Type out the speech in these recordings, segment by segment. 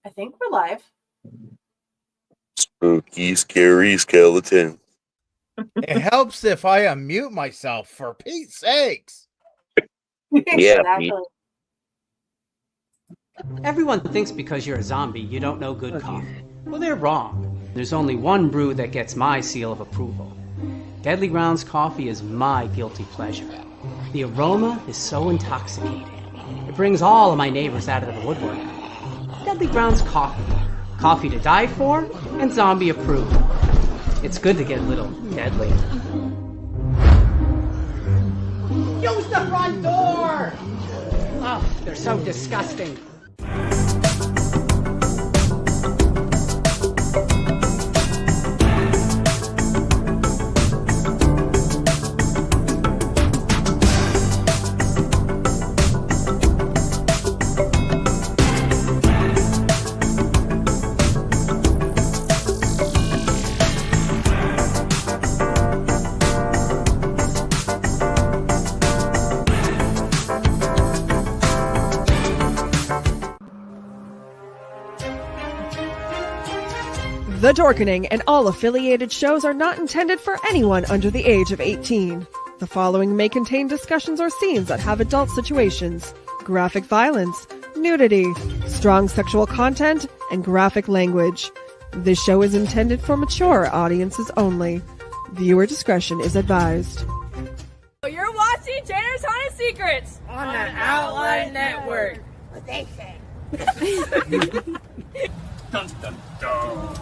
I think we're live. Spooky, scary skeleton. It helps if I unmute myself, for Pete's sakes. Yeah, Exactly. Everyone thinks because you're a zombie, you don't know good coffee. Well, they're wrong. There's only one brew that gets my seal of approval. Deadly Grounds coffee is my guilty pleasure. The aroma is so intoxicating. It brings all of my neighbors out of the woodwork. Deadly Grounds coffee. Coffee to die for and zombie approved. It's good to get a little deadly. Use the front door! Oh, they're so disgusting. The Dorkening and all affiliated shows are not intended for anyone under the age of 18. The following may contain discussions or scenes that have adult situations, graphic violence, nudity, strong sexual content, and graphic language. This show is intended for mature audiences only. Viewer discretion is advised. You're watching Tanner's Haunted Secrets on the Outline Network. What they say. Dun, dun, dun.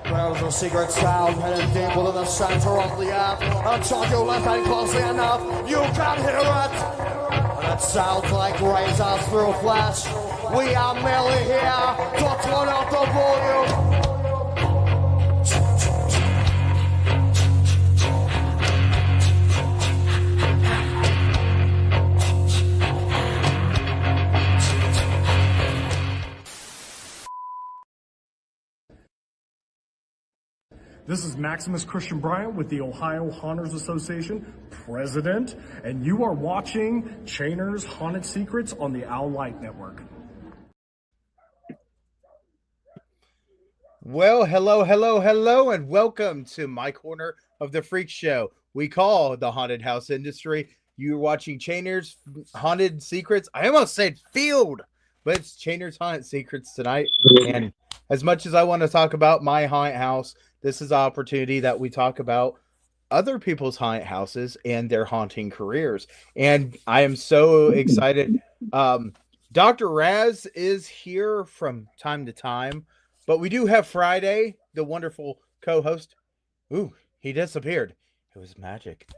There's a secret sound heading deep within the center of the earth. Until you listen closely enough, you can hear it. And it sounds like razors through flesh. We are merely here to turn up the volume. This is Maximus Christian Bryant with the Ohio Haunters Association, President, and you are watching Chainer's Haunted Secrets on the Owl Light Network. Well, hello, and welcome to my corner of the freak show we call the haunted house industry. You're watching Chainer's Haunted Secrets. I almost said Field, but it's Chainer's Haunted Secrets tonight. And as much as I want to talk about my haunted house, this is an opportunity that we talk about other people's haunted houses and their haunting careers. And I am so excited. Dr. Raz is here from time to time, but we do have Friday, the wonderful co-host. Ooh, he disappeared. It was magic.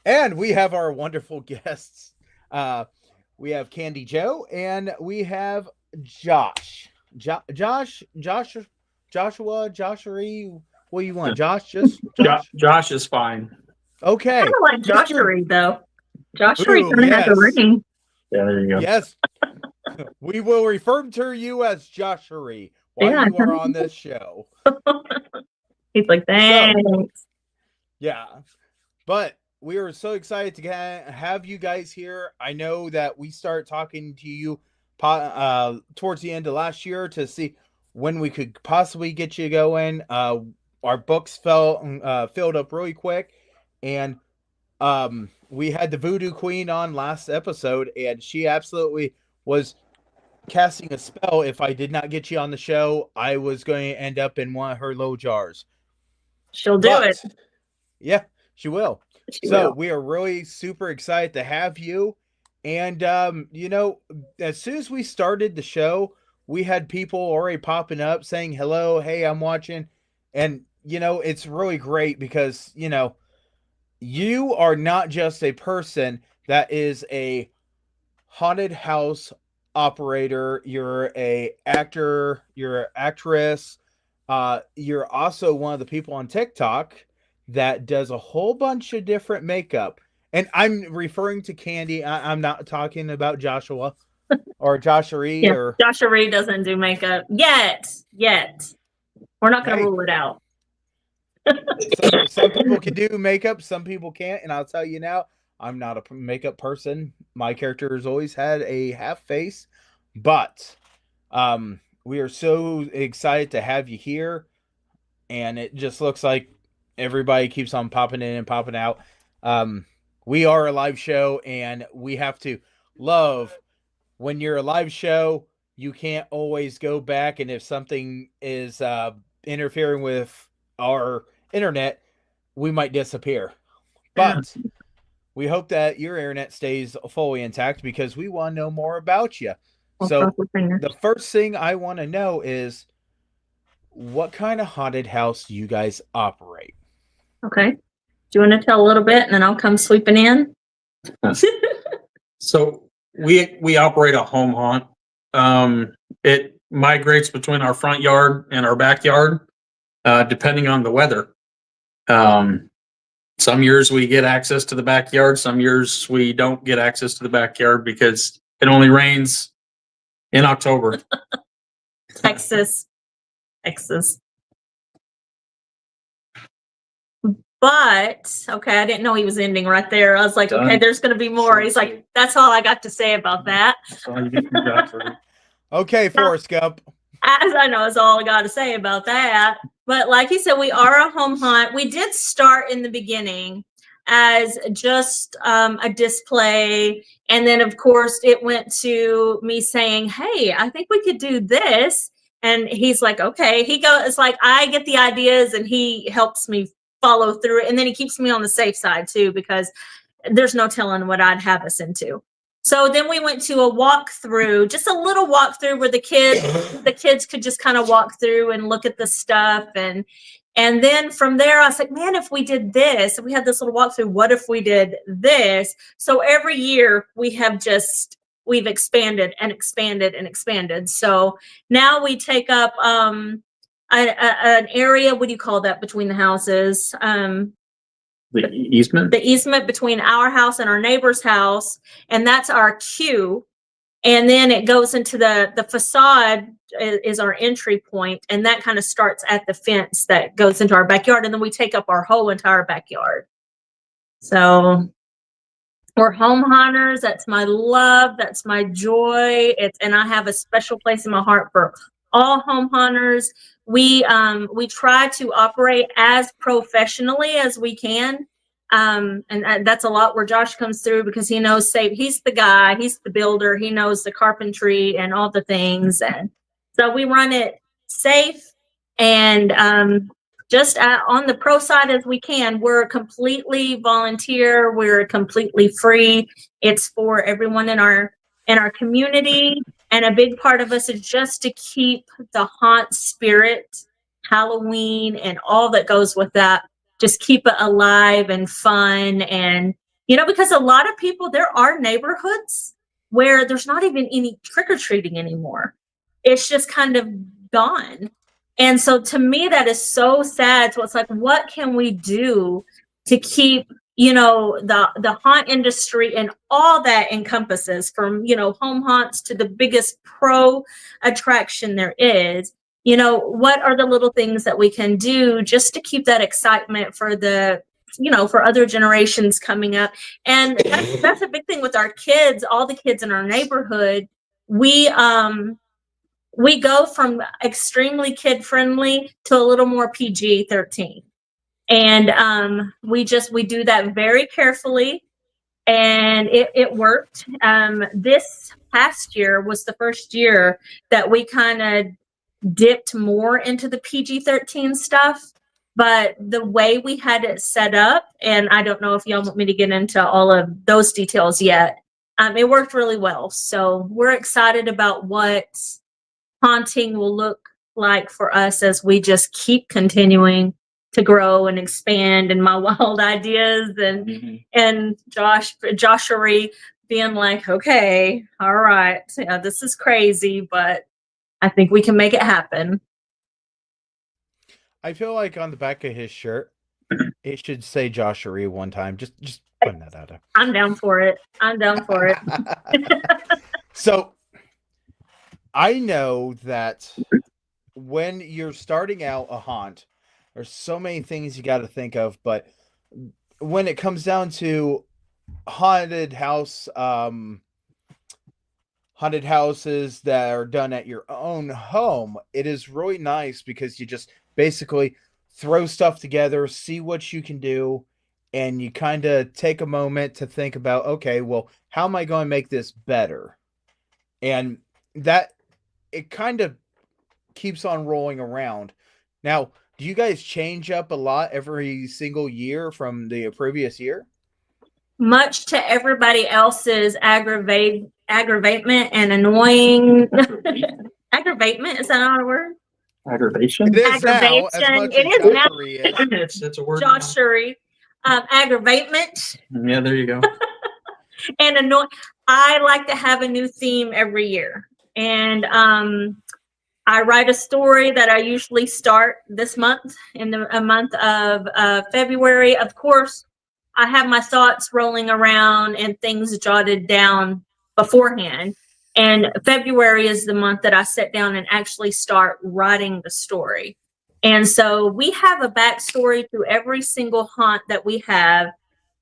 And we have our wonderful guests. We have Kandyjo and we have Josh. Joshua. What do you want, Josh? Just Josh? Josh is fine. Okay. I don't like Joshua though. Joshua doesn't have the ring. Yeah, there you go. Yes. We will refer to you as Joshua while you are on this show. He's like, thanks. So, yeah. But we are so excited to have you guys here. I know that we started talking to you towards the end of last year to see when we could possibly get you going. Our books filled up really quick, and we had the Voodoo Queen on last episode, and she absolutely was casting a spell. If I did not get you on the show, I was going to end up in one of her low jars. She'll do it. Yeah, she will. She will. We are really super excited to have you. And, as soon as we started the show, we had people already popping up saying, hello, hey, I'm watching. And, it's really great because, you are not just a person that is a haunted house operator. You're a actor, you're an actress. You're also one of the people on TikTok that does a whole bunch of different makeup. And I'm referring to Kandy. I'm not talking about Joshua or Joshua. Yeah, or Joshua doesn't do makeup yet. We're not going to rule it out. Some people can do makeup, some people can't. And I'll tell you now, I'm not a makeup person. My character has always had a half face, But we are so excited to have you here, and it just looks like everybody keeps on popping in and popping out. We are a live show, and we have to love when you're a live show. You can't always go back, and if something is interfering with our internet, we might disappear. But we hope that your internet stays fully intact because we want to know more about you. So the first thing I want to know is, what kind of haunted house do you guys operate? Okay. Do you want to tell a little bit and then I'll come sweeping in? So we operate a home haunt. It migrates between our front yard and our backyard, depending on the weather. Some years we get access to the backyard. Some years we don't get access to the backyard because it only rains in October. Texas. But okay, I didn't know he was ending right there. I was like, Done. okay, there's going to be more. He's like, that's all I got to say about that. That's all you get from Godfrey. Okay, Forrest Gump. As I know, is all I got to say about that. But like he said, we are a home haunt. We did start in the beginning as just a display. And then, of course, it went to me saying, hey, I think we could do this. And he's like, okay. It's like, I get the ideas and he helps me follow through it. And then he keeps me on the safe side, too, because there's no telling what I'd have us into. So then we went to a walkthrough, just a little walkthrough where the kids could just kind of walk through and look at the stuff. And then from there, I was like, man, if we did this, if we had this little walkthrough, what if we did this? So every year we've expanded and expanded and expanded. So now we take up an area, what do you call that, between the houses? The easement? The easement between our house and our neighbor's house, and that's our queue. And then it goes into the facade is our entry point, and that kind of starts at the fence that goes into our backyard, and then we take up our whole entire backyard. So we're home haunters. That's my love. That's my joy. And I have a special place in my heart for all home haunters. We try to operate as professionally as we can. And that's a lot where Josh comes through because he knows he's the guy, he's the builder, he knows the carpentry and all the things. And so we run it safe and just on the pro side as we can. We're completely volunteer. We're completely free. It's for everyone in our community. And a big part of us is just to keep the haunt spirit, Halloween, and all that goes with that. Just keep it alive and fun. And, because a lot of people, there are neighborhoods where there's not even any trick-or-treating anymore. It's just kind of gone. And so to me, that is so sad. So it's like, what can we do to keep the haunt industry and all that encompasses, from, home haunts to the biggest pro attraction there is. What are the little things that we can do just to keep that excitement for for other generations coming up? And that's a big thing with our kids, all the kids in our neighborhood. We go from extremely kid friendly to a little more PG-13. And we do that very carefully, and it worked. This past year was the first year that we kind of dipped more into the PG-13 stuff, but the way we had it set up, and I don't know if y'all want me to get into all of those details yet, it worked really well. So we're excited about what haunting will look like for us as we just keep continuing to grow and expand, and my wild ideas and Joshua being like, okay, all right, this is crazy, but I think we can make it happen. I feel like on the back of his shirt, it should say Joshua one time. Just putting that out there. I'm down for it. So I know that when you're starting out a haunt, there's so many things you got to think of, but when it comes down to haunted house haunted houses that are done at your own home, it is really nice because you just basically throw stuff together, see what you can do, and you kind of take a moment to think about, okay, well, how am I going to make this better? And that it kind of keeps on rolling around. Now, do you guys change up a lot every single year from the previous year? Much to everybody else's aggravatement and annoying aggravatement, is that not a word? Aggravation. It is now, as Aggravation. much It as is now. Joshua is. It's a word. Josh Shuri. Aggravament Yeah, there you go. and annoy. I like to have a new theme every year. And I write a story that I usually start this month in a month of February. Of course, I have my thoughts rolling around and things jotted down beforehand. And February is the month that I sit down and actually start writing the story. And so we have a backstory to every single haunt that we have.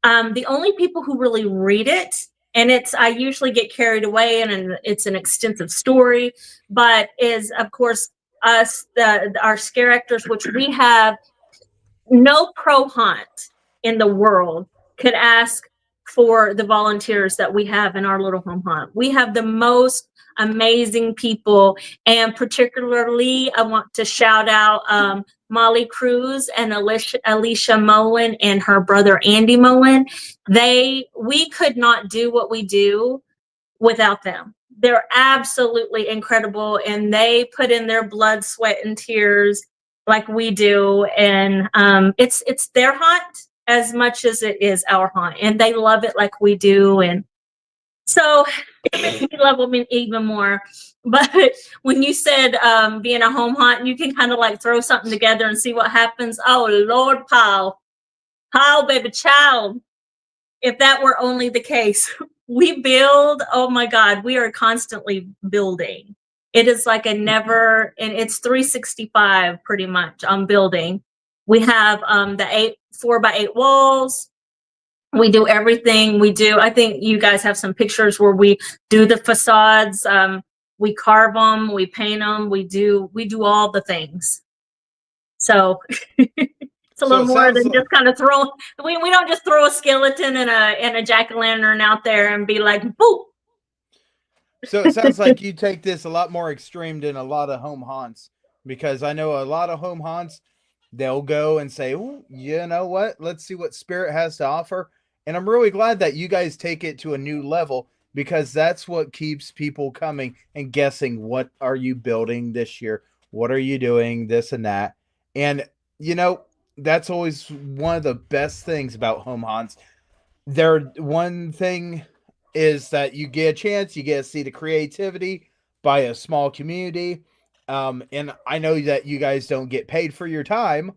The only people who really read it, and I usually get carried away and it's an extensive story, but is of course us, our scare actors, which we have no pro haunt in the world could ask for the volunteers that we have in our little home haunt. We have the most amazing people, and particularly I want to shout out Molly Cruz and Alicia Mullen and her brother Andy Mullen. We could not do what we do without them. They're absolutely incredible, and they put in their blood, sweat, and tears like we do. And it's their haunt as much as it is our haunt, and they love it like we do. And so we love them even more. But when you said being a home haunt, you can kind of like throw something together and see what happens. Oh Lord, Paul, baby child. If that were only the case, we build. Oh my God, we are constantly building. It is like and it's 365 pretty much on building. We have the 4x8 walls. We do everything. I think you guys have some pictures where we do the facades. We carve them, we paint them, we do all the things. So it's a little more than just kind of throw. We don't just throw a skeleton and a jack-o'-lantern out there and be like, boop. So it sounds like you take this a lot more extreme than a lot of home haunts, because I know a lot of home haunts, they'll go and say, oh, you know what? Let's see what spirit has to offer. And I'm really glad that you guys take it to a new level, because that's what keeps people coming and guessing, what are you building this year? What are you doing? This and that. And, that's always one of the best things about home haunts. One thing is that you get a chance, you get to see the creativity by a small community. And I know that you guys don't get paid for your time.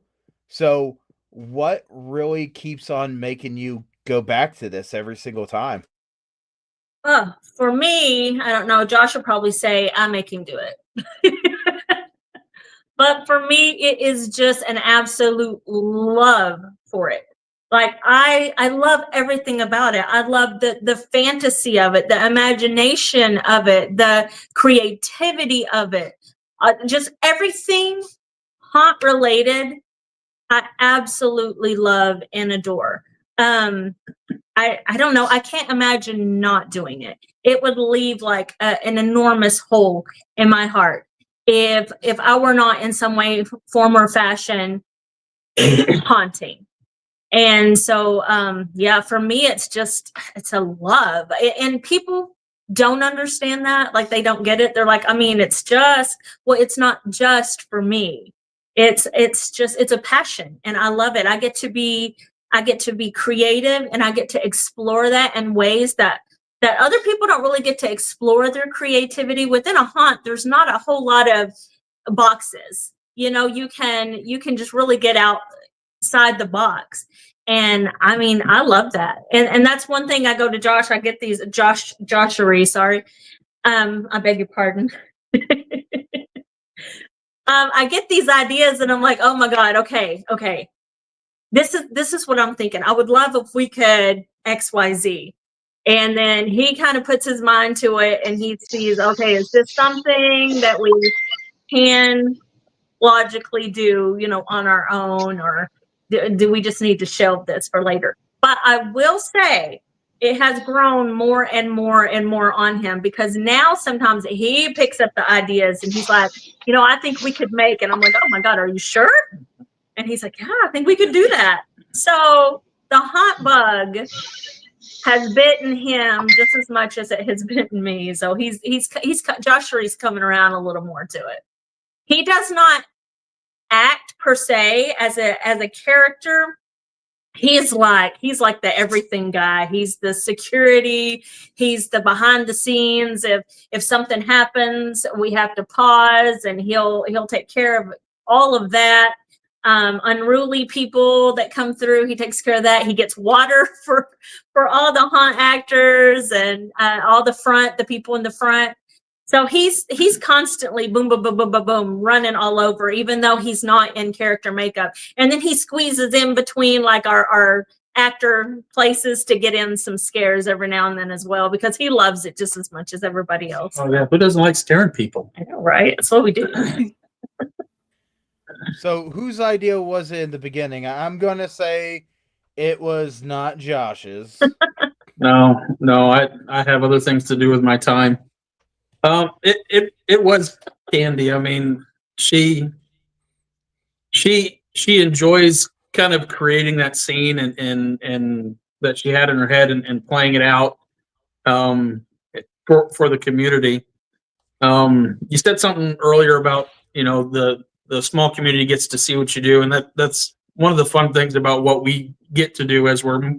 So what really keeps on making you go back to this every single time? For me, I don't know. Josh will probably say I make him do it. But for me, it is just an absolute love for it. Like I love everything about it. I love the fantasy of it, the imagination of it, the creativity of it, just everything haunt related. I absolutely love and adore. I don't know. I can't imagine not doing it. It would leave like an enormous hole in my heart if I were not in some way, form, or fashion haunting. And so, for me, it's a love. And people don't understand that. Like, they don't get it. They're like, it's not just for me. It's a passion, and I love it. I get to be creative, and I get to explore that in ways that other people don't really get to explore their creativity. Within a haunt, there's not a whole lot of boxes. You can just really get outside the box. And I love that. And that's one thing. I go to Josh, I get these Joshery, sorry. I beg your pardon. I get these ideas and I'm like, oh my God, okay. This is what I'm thinking. I would love if we could XYZ. And then he kind of puts his mind to it and he sees, okay, is this something that we can logically do, on our own, or do we just need to shelve this for later? But I will say it has grown more and more and more on him, because now sometimes he picks up the ideas and he's like, I think we could make, and I'm like, oh my God, are you sure? And he's like, yeah, I think we could do that. So the haunt bug has bitten him just as much as it has bitten me. So he's Josh Ree's coming around a little more to it. He does not act per se as a character. He's like the everything guy. He's the security. He's the behind the scenes. If something happens, we have to pause, and he'll take care of all of that. Unruly people that come through, he takes care of that. He gets water for all the haunt actors and all the people in the front. So he's constantly boom, boom, boom, boom, boom, boom, running all over, even though he's not in character makeup. And then he squeezes in between like our actor places to get in some scares every now and then as well, because he loves it just as much as everybody else. Oh yeah, who doesn't like scaring people? I know, right? That's what we do. So whose idea was it in the beginning? I'm gonna say it was not Josh's. No, I have other things to do with my time. It was Kandy. I mean, she enjoys kind of creating that scene and that she had in her head and playing it out for the community. You said something earlier about the small community gets to see what you do, and that's one of the fun things about what we get to do as we're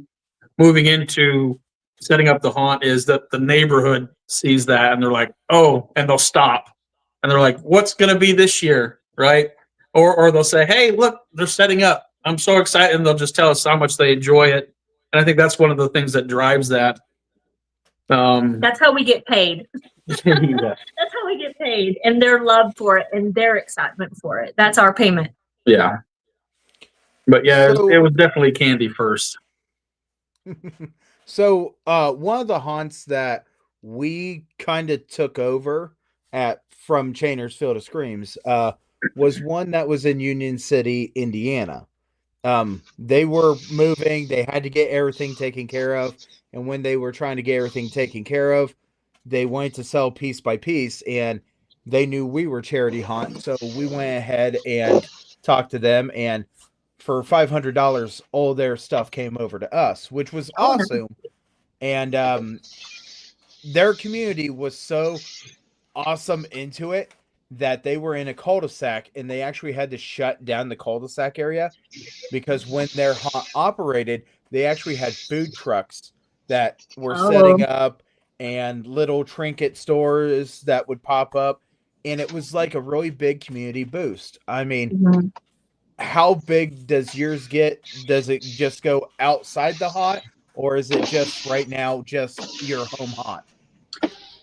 moving into setting up the haunt, is that the neighborhood sees that and they're like, oh, and they'll stop and they're like, what's going to be this year, right? Or they'll say, hey, look, they're setting up, I'm so excited, and they'll just tell us how much they enjoy it. And I think that's one of the things that drives that. That's how we get paid. Yeah. That's how we get paid, and their love for it and their excitement for it. That's our payment. Yeah. But yeah, So- it was definitely Kandy first. So one of the haunts that we kind of took over from Chainer's Field of Screams was one that was in Union City, Indiana. They were moving, they had to get everything taken care of, and when they were trying to get everything taken care of, they wanted to sell piece by piece, and they knew we were Charity Haunt, so we went ahead and talked to them, and for $500, all their stuff came over to us, which was awesome. And their community was so awesome into it that they were in a cul-de-sac, and they actually had to shut down the cul-de-sac area, because when their haunt operated, they actually had food trucks that were setting up and little trinket stores that would pop up, and it was like a really big community boost. I mean, how big does yours get? Does it just go outside the haunt, or is it just right now just your home haunt?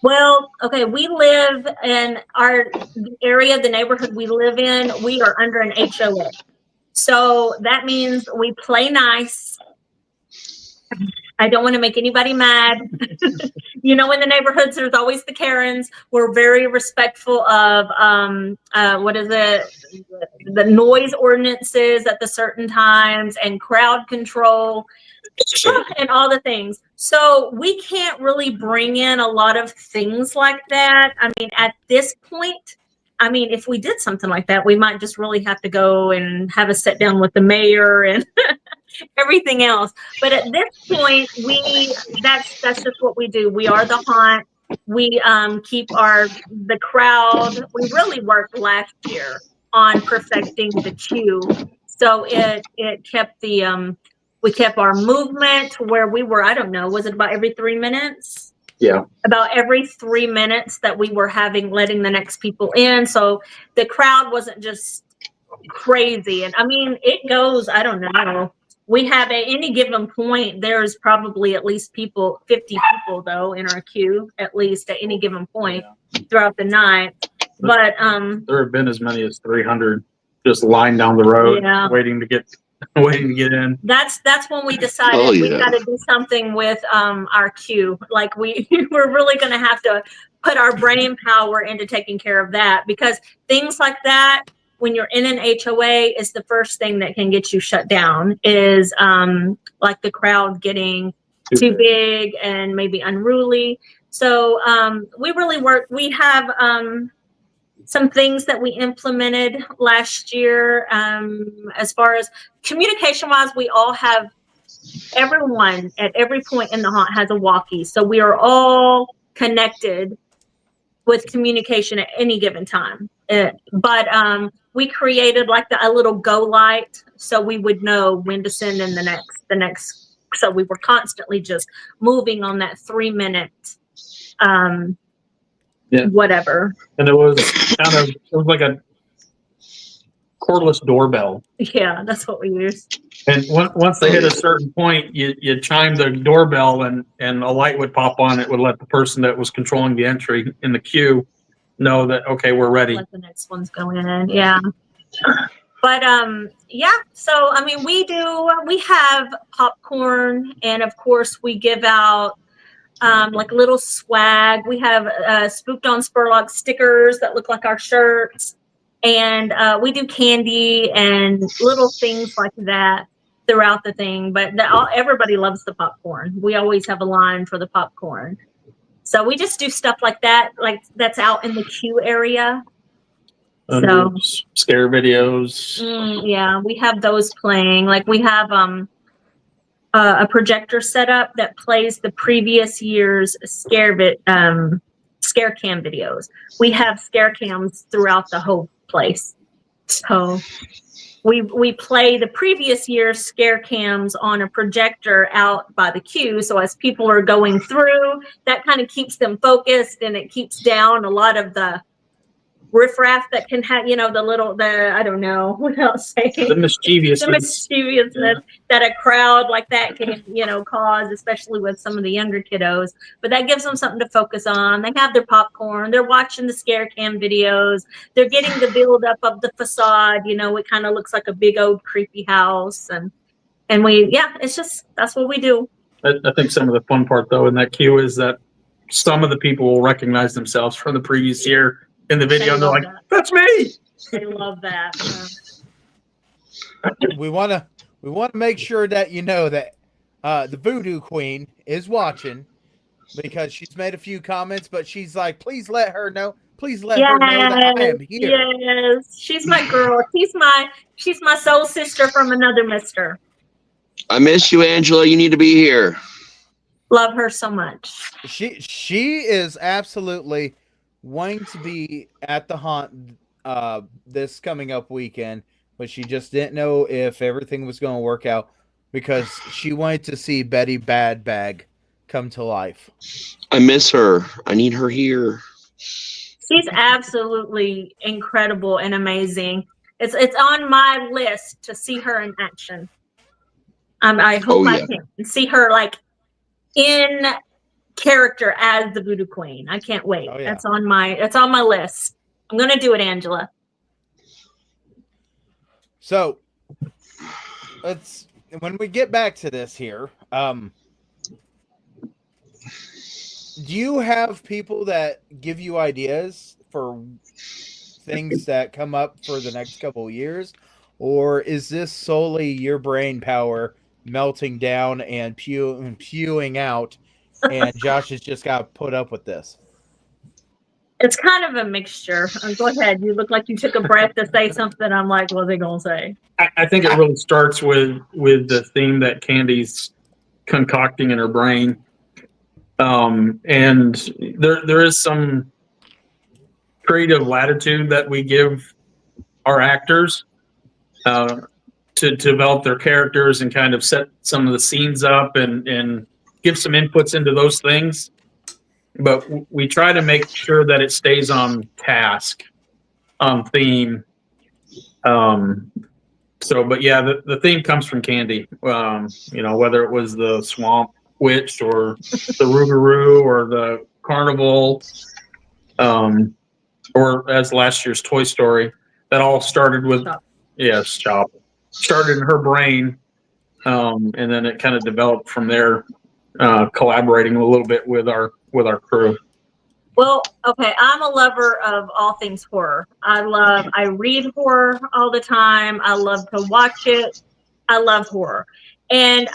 Well, okay, we live in the area, the neighborhood we live in, we are under an HOA. So that means we play nice. I don't want to make anybody mad. In the neighborhoods, there's always the Karens. We're very respectful of the noise ordinances at the certain times, and crowd control and all the things. So we can't really bring in a lot of things like that. I mean, at this point, if we did something like that, we might just really have to go and have a sit down with the mayor and everything else. But at this point, that's just what we do. We are the haunt. We keep the crowd. We really worked last year on perfecting the queue. So it kept we kept our movement where we were, I don't know, was it about every 3 minutes? Yeah. About every 3 minutes that we were letting the next people in. So the crowd wasn't just crazy. And it goes, I don't know. We have at any given point, there's probably at least 50 people though in our queue, at least at any given point throughout the night. But there have been as many as 300 just lined down the road waiting to get waiting to get in. That's when we decided Oh, we yeah. got to do something with our queue. Like we're really going to have to put our brain power into taking care of that, because things like that, when you're in an HOA, is the first thing that can get you shut down. Is like the crowd getting too big and maybe unruly. So we really work. We have some things that we implemented last year. As far as communication wise, we all have, everyone at every point in the haunt has a walkie. So we are all connected with communication at any given time. But we created like a little go light, so we would know when to send in the next. So we were constantly just moving on that 3-minute whatever. And it was like a cordless doorbell. Yeah, that's what we used. And once they hit a certain point, you chime the doorbell and a light would pop on. It would let the person that was controlling the entry in the queue know that, okay, we're ready. Let the next one's going in. Yeah. But yeah, so I mean, we have popcorn, and of course we give out like little swag. We have Spooked on Spurlock stickers that look like our shirts, and we do candy and little things like that throughout the thing. But everybody loves the popcorn. We always have a line for the popcorn. So we just do stuff like that, like that's out in the queue area. So scare videos. Yeah, we have those playing. Like we have a projector set up that plays the previous year's scare cam videos. We have scare cams throughout the whole place. So we play the previous year's scare cams on a projector out by the queue. So as people are going through, that kind of keeps them focused, and it keeps down a lot of the riffraff that can have, I don't know what else say. The mischievousness. That a crowd like that can, cause, especially with some of the younger kiddos. But that gives them something to focus on. They have their popcorn. They're watching the scare cam videos. They're getting the build up of the facade. It kind of looks like a big old creepy house. And that's what we do. I think some of the fun part though in that queue is that some of the people will recognize themselves from the previous year in the video, and they're like, "That's me." They love that. We want to make sure that you know that the Voodoo Queen is watching, because she's made a few comments, but she's like, please let her know. Please let her know that I am here. Yes, she's my girl. She's my soul sister from another mister. I miss you, Angela. You need to be here. Love her so much. She is absolutely wanting to be at the haunt this coming up weekend, but she just didn't know if everything was going to work out, because she wanted to see Betty Bad Bag come to life. I miss her. I need her here. She's absolutely incredible and amazing. It's on my list to see her in action. I hope I can see her like in character as the Voodoo Queen. I can't wait. Oh, yeah. It's on my list. I'm gonna do it, Angela. So when we get back to this here, do you have people that give you ideas for things that come up for the next couple of years, or is this solely your brain power melting down and pewing out, and Josh has just got to put up with this? It's kind of a mixture. Go ahead. You look like you took a breath to say something. I'm like, what are they gonna say? I think it really starts with the theme that Kandy's concocting in her brain. And there is some creative latitude that we give our actors to develop their characters and kind of set some of the scenes up and give some inputs into those things. But we try to make sure that it stays on task, on theme. But yeah, the theme comes from Kandy. Whether it was the Swamp Witch or the Rougarou or the Carnival, or as last year's Toy Story, that all started with Shop. started in her brain, and then it kind of developed from there, collaborating a little bit with our crew. Well, okay, I'm a lover of all things horror. I read horror all the time. I love to watch it. I love horror. And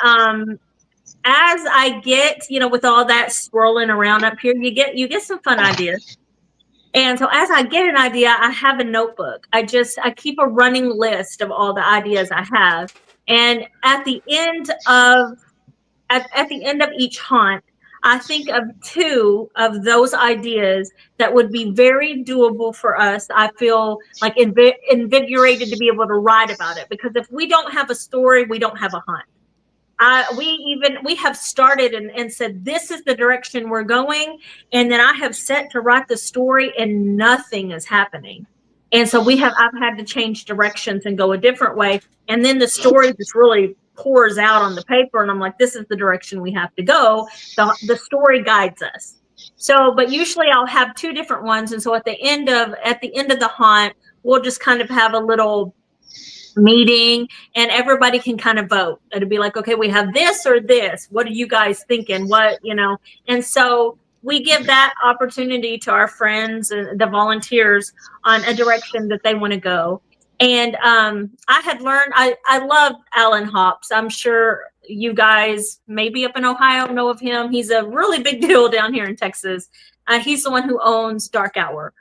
as I get, with all that swirling around up here, you get some fun ideas. And so as I get an idea, I have a notebook. I keep a running list of all the ideas I have. And at the end of each haunt, I think of 2 of those ideas that would be very doable for us. I feel like invigorated to be able to write about it, because if we don't have a story, we don't have a haunt. We have started and said, this is the direction we're going. And then I have set to write the story and nothing is happening. And so I've had to change directions and go a different way. And then the story just really pours out on the paper. And I'm like, this is the direction we have to go. The story guides us. So, but usually I'll have 2 different ones. And so at the end of the haunt, we'll just kind of have a little meeting and everybody can kind of vote. It'll be like, okay, we have this or this. What are you guys thinking? And so we give that opportunity to our friends and the volunteers on a direction that they want to go. And I had learned, I love Alan Hops. I'm sure you guys maybe up in Ohio know of him. He's a really big deal down here in Texas. He's the one who owns Dark Hour.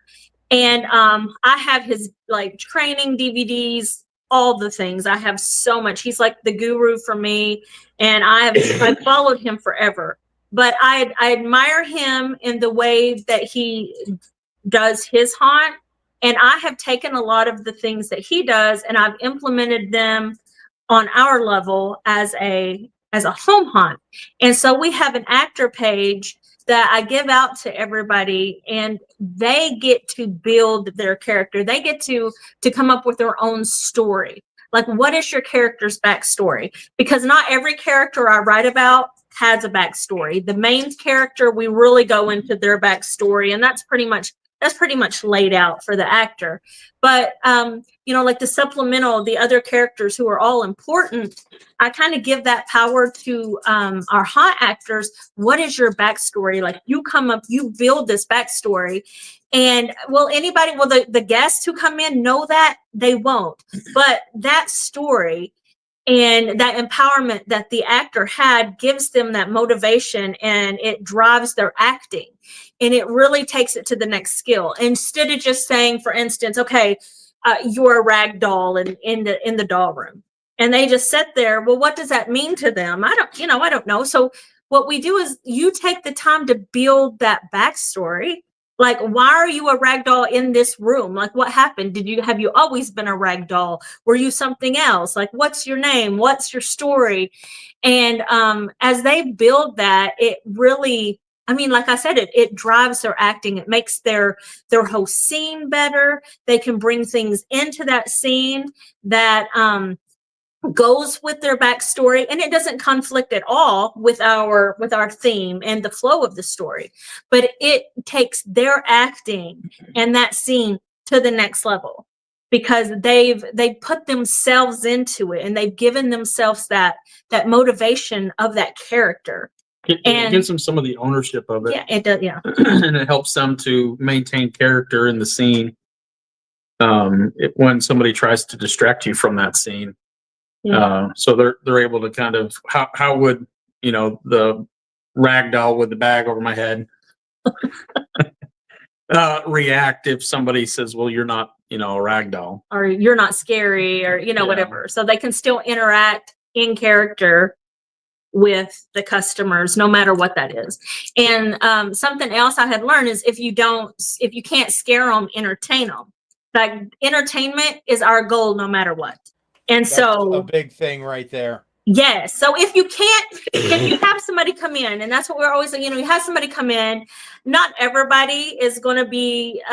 And I have his training DVDs, all the things. I have so much. He's like the guru for me, and I've followed him forever. But I admire him in the way that he does his haunt, and I have taken a lot of the things that he does and I've implemented them on our level as a home haunt. And so we have an actor page that I give out to everybody, and they get to build their character. They get to come up with their own story. Like, what is your character's backstory? Because not every character I write about has a backstory. The main character, we really go into their backstory, and that's pretty much laid out for the actor. But like the supplemental, the other characters who are all important, I kind of give that power to our haunt actors. What is your backstory? Like, you come up, you build this backstory. And will the guests who come in know that? They won't. But that story and that empowerment that the actor had gives them that motivation, and it drives their acting. And it really takes it to the next skill. Instead of just saying, for instance, okay, you're a rag doll in the doll room, and they just sit there. Well, what does that mean to them? I don't know. So what we do is you take the time to build that backstory. Like, why are you a rag doll in this room? Like, what happened? Have you always been a rag doll? Were you something else? Like, what's your name? What's your story? And as they build that, it really, like I said, it drives their acting. It makes their whole scene better. They can bring things into that scene that goes with their backstory, and it doesn't conflict at all with our theme and the flow of the story. But it takes their acting and that scene to the next level, because they've put themselves into it, and they've given themselves that motivation of that character. It gives them some of the ownership of it. Yeah, it does. Yeah. And it helps them to maintain character in the scene. When somebody tries to distract you from that scene. Yeah. So they're able to kind of, how would, the rag doll with the bag over my head react if somebody says, well, you're not, a rag doll, or you're not scary, or, whatever. So they can still interact in character with the customers, no matter what that is. And something else I had learned is if you can't scare them, entertain them. Like, entertainment is our goal no matter what. And that's so a big thing right there. Yes. So if you have somebody come in, and that's what we're always saying, you have somebody come in, not everybody is going to be,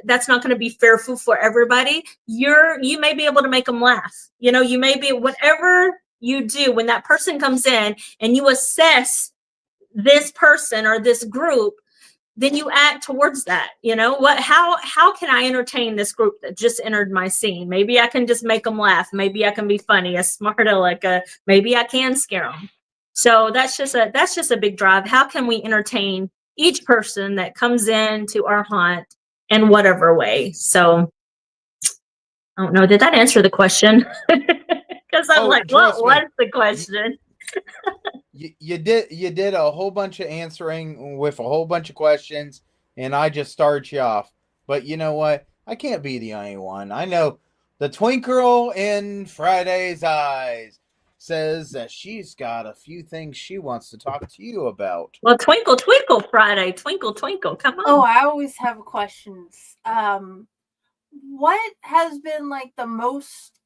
that's not going to be fair food for everybody. You may be able to make them laugh. You may be, whatever you do when that person comes in and you assess this person or this group, then you act towards that. How can I entertain this group that just entered my scene? Maybe I can just make them laugh. Maybe I can be funny, a smart aleck. Maybe I can scare them. So that's just a big drive. How can we entertain each person that comes into our haunt in whatever way? So I don't know. Did that answer the question? Because I'm like, what was the question? You did a whole bunch of answering with a whole bunch of questions, and I just started you off. But you know what? I can't be the only one. I know the twinkle in Friday's eyes says that she's got a few things she wants to talk to you about. Well, twinkle, twinkle, Friday. Twinkle, twinkle. Come on. Oh, I always have questions. What has been like the most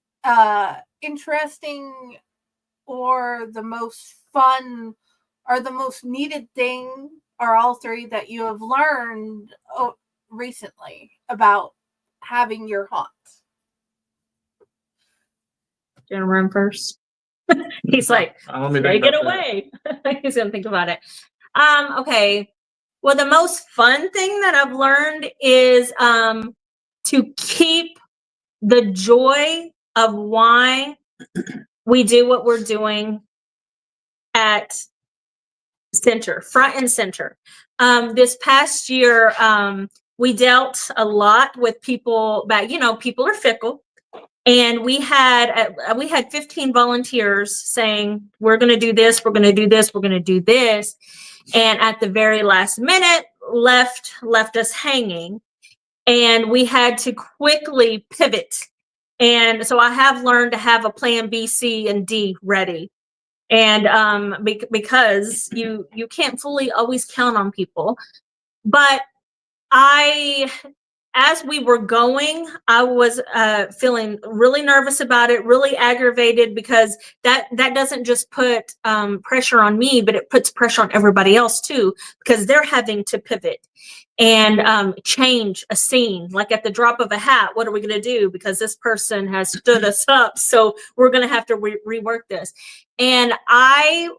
interesting or the most fun or the most needed thing, or all three, that you have learned recently about having your haunt? Do you want to run first? He's like, take it away. He's going to think about it. Okay. Well, the most fun thing that I've learned is to keep the joy of why we do what we're doing at front and center. This past year, we dealt a lot with people people are fickle. And we had 15 volunteers saying, we're going to do this, we're going to do this, we're going to do this. And at the very last minute, left us hanging. And we had to quickly pivot. And so I have learned to have a plan B, C, and D ready. And because you can't fully always count on people. But as we were going, I was feeling really nervous about it, really aggravated, because that doesn't just put pressure on me, but it puts pressure on everybody else too, because they're having to pivot and change a scene. Like at the drop of a hat, what are we going to do? Because this person has stood us up, so we're going to have to rework this. And I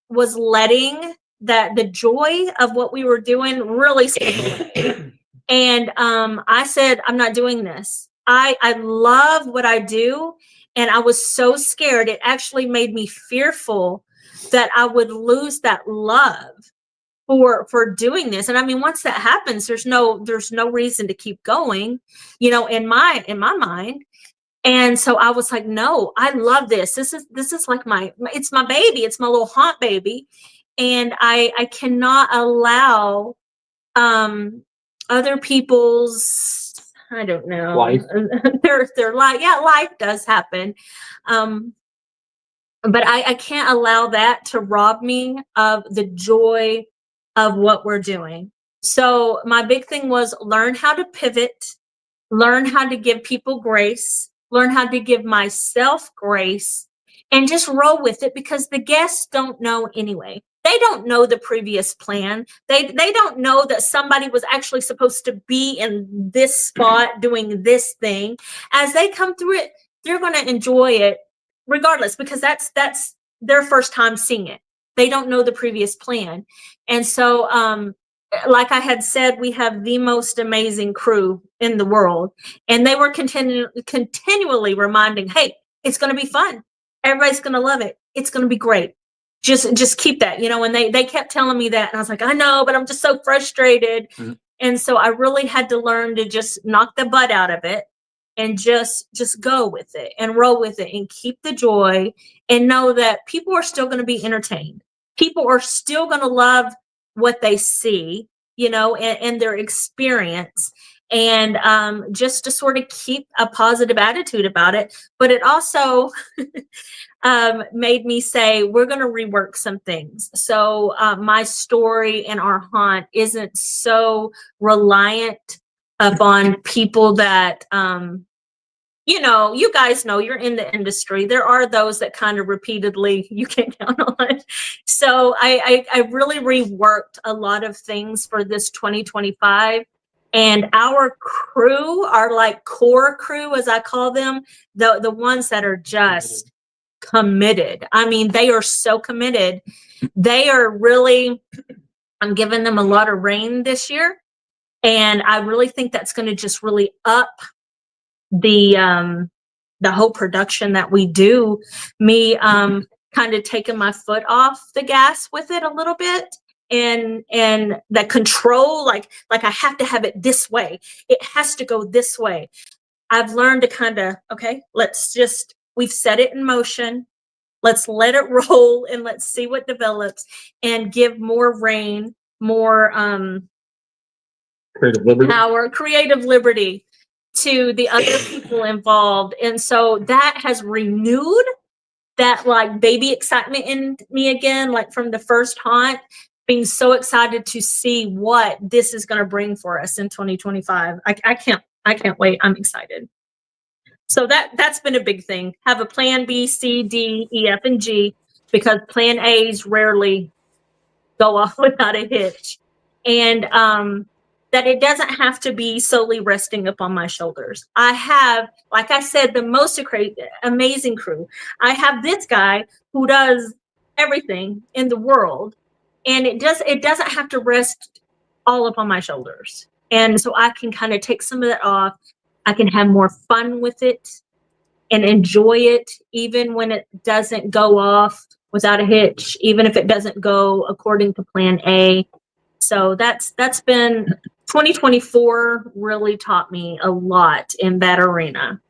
was letting the joy of what we were doing really slip away. And I said, I'm not doing this. I love what I do. And I was so scared. It actually made me fearful that I would lose that love for doing this. And I mean, once that happens, there's no reason to keep going, in my mind. And so I was like, no, I love this. This is like it's my baby. It's my little haunt baby. And I cannot allow other people's, I don't know, life. their life. Yeah, life does happen. But I can't allow that to rob me of the joy of what we're doing. So my big thing was learn how to pivot, learn how to give people grace, learn how to give myself grace, and just roll with it, because the guests don't know anyway. They don't know the previous plan. They don't know that somebody was actually supposed to be in this spot doing this thing. As they come through it, they're going to enjoy it regardless, because that's their first time seeing it. They don't know the previous plan. And so, like I had said, we have the most amazing crew in the world. And they were continually reminding, hey, it's going to be fun. Everybody's going to love it. It's going to be great. Just keep that, and they kept telling me that. And I was like, I know, but I'm just so frustrated. Mm-hmm. And so I really had to learn to just knock the butt out of it and just go with it and roll with it and keep the joy, and know that people are still going to be entertained. People are still going to love what they see, and their experience. And just to sort of keep a positive attitude about it. But it also made me say, we're going to rework some things. So my story and our haunt isn't so reliant upon people that, you guys know, you're in the industry. There are those that kind of repeatedly you can count on. So I really reworked a lot of things for this 2025. And our crew, our like core crew, as I call them, the ones that are just committed. I mean, they are so committed. They are really I'm giving them a lot of rain this year. And I really think that's going to just really up the whole production that we do. Me kind of taking my foot off the gas with it a little bit, and the control, like I have to have it this way. It has to go this way. I've learned to kind of, okay, we've set it in motion. Let's let it roll and let's see what develops, and give more reign, more Creative liberty. power, creative liberty to the other people involved. And so that has renewed that like baby excitement in me again, like from the first haunt, being so excited to see what this is going to bring for us in 2025. I can't wait. I'm excited. So that's been a big thing. Have a plan B, C, D, E, F, and G, because plan A's rarely go off without a hitch. And that it doesn't have to be solely resting upon my shoulders. I have, like I said, the most amazing crew. I have this guy who does everything in the world, and it doesn't have to rest all upon my shoulders. And so I can kind of take some of that off. I can have more fun with it and enjoy it, even when it doesn't go off without a hitch, even if it doesn't go according to plan A. So that's been 2024 really taught me a lot in that arena.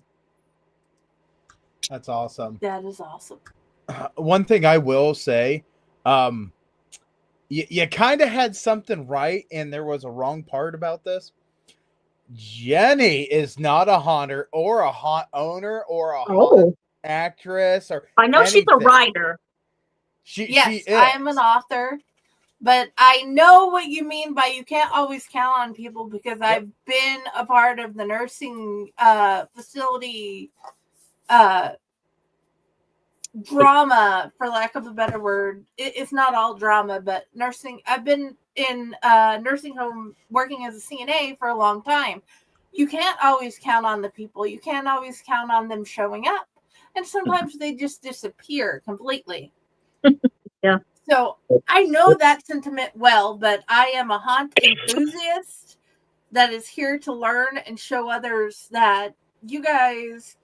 That's awesome. That is awesome. One thing I will say, you kind of had something right, and there was a wrong part about this. Jenny is not a haunter or a haunt owner or a haunt actress, or I know anything. she's a writer. She Yes, is. I'm an author, but I know what you mean by you can't always count on people, because I've been a part of the nursing facility drama, for lack of a better word. It's not all drama, but nursing. I've been in a nursing home working as a CNA for a long time. You can't always count on the people. You can't always count on them showing up. And sometimes they just disappear completely. Yeah. So I know that sentiment well, but I am a haunt enthusiast that is here to learn and show others that you guys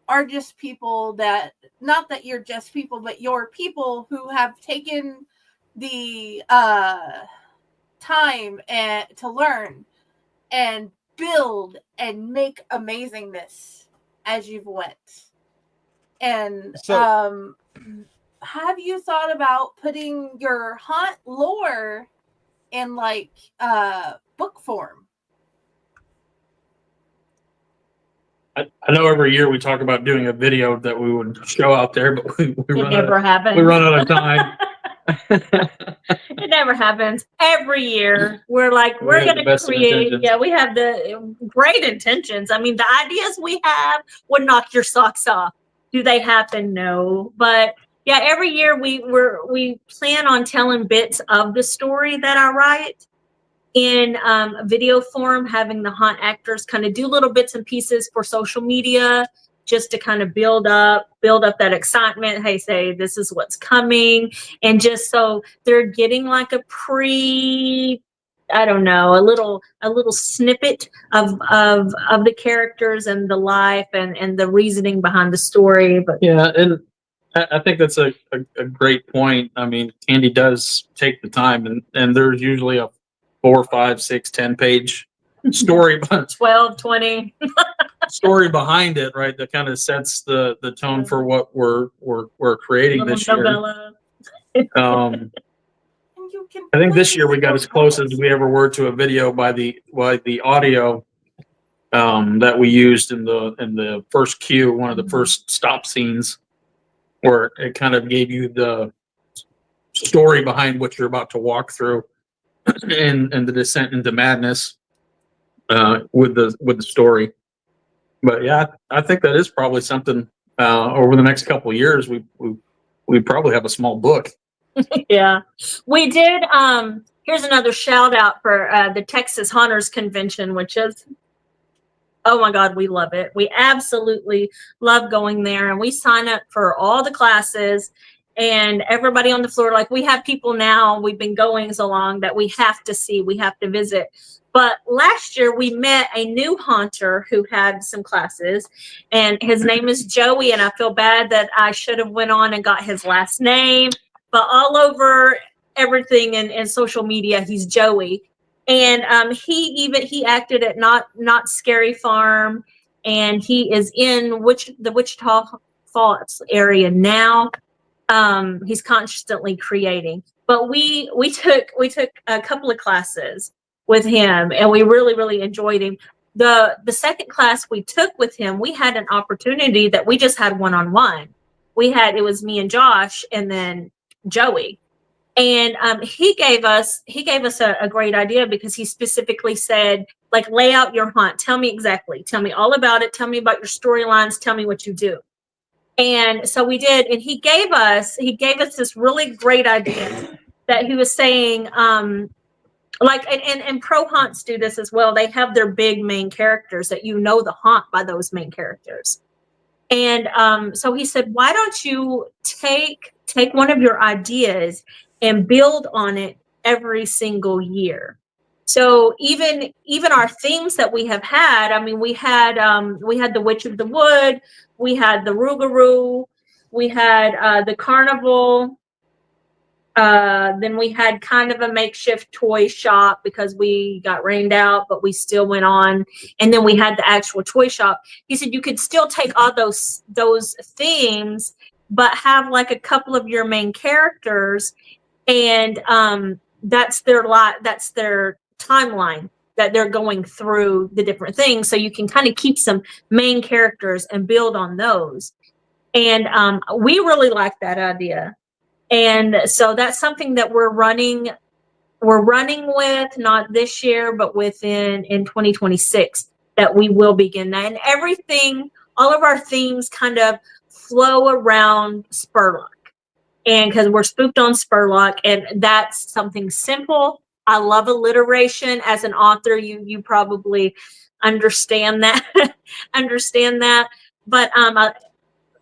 are just people that, not that you're just people, but you're people who have taken the time to learn and build and make amazingness as you've went. And So, have you thought about putting your haunt lore in like book form? I know every year we talk about doing a video that we would show out there, but we run out of time. It never happens. Every year we're like, we're going to create. Yeah, we have the great intentions. I mean, the ideas we have would knock your socks off. Do they happen? No. But yeah, every year we plan on telling bits of the story that I write in video form, having the haunt actors kind of do little bits and pieces for social media, just to kind of build up that excitement. Hey, say this is what's coming, and just so they're getting like a a little snippet of the characters and the life and the reasoning behind the story. But yeah, and I think that's a great point. I mean, Kandy does take the time, and there's usually a 4, 5, 6, 10 page story, 12, 20 story behind it, right? That kind of sets the tone for what we're creating this year. I think this year we got as close as we ever were to a video by the audio that we used in the first cue, one of the first stop scenes, where it kind of gave you the story behind what you're about to walk through, and the descent into madness with the story. But yeah, I think that is probably something over the next couple of years we probably have a small book. Yeah, we did. Here's another shout out for the Texas Haunters Convention, which is, oh my God, we love it. We absolutely love going there, and we sign up for all the classes. and everybody on the floor, like we have people now, we've been going so long that we have to see, we have to visit. But last year we met a new haunter who had some classes, and his name is Joey, and I feel bad that I should have went on and got his last name, but all over everything in social media, he's Joey. And he acted at Not Scary Farm, and he is in the Wichita Falls area now. He's constantly creating. But we took a couple of classes with him, and we really, really enjoyed him. The second class we took with him, we had an opportunity that we just had one-on-one. It was me and Josh and then Joey. And he gave us a great idea, because he specifically said, like, lay out your haunt. Tell me exactly. Tell me all about it. Tell me about your storylines. Tell me what you do. And so we did. And he gave us this really great idea that he was saying, and pro haunts do this as well. They have their big main characters that the haunt by those main characters. And so he said, why don't you take one of your ideas and build on it every single year? So even our themes that we have had, I mean, we had the Witch of the Wood, we had the Rougarou, we had the carnival. Then we had kind of a makeshift toy shop because we got rained out, but we still went on. And then we had the actual toy shop. He said you could still take all those themes, but have like a couple of your main characters, and that's their timeline that they're going through the different things. So you can kind of keep some main characters and build on those. And we really like that idea. And so that's something that we're running with, not this year, but in 2026, that we will begin that. And everything, all of our themes kind of flow around Spurlock. And because we're spooked on Spurlock, and that's something simple. I love alliteration. As an author, you probably understand that. But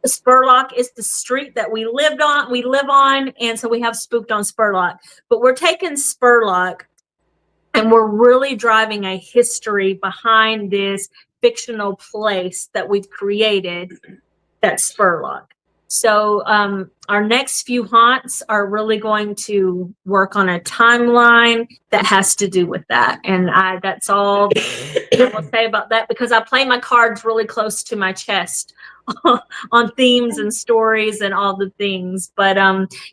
Spurlock is the street that we live on, and so we have spooked on Spurlock. But we're taking Spurlock, and we're really driving a history behind this fictional place that we've created, that's Spurlock. So our next few haunts are really going to work on a timeline that has to do with that. And that's all I will say about that, because I play my cards really close to my chest on themes and stories and all the things. But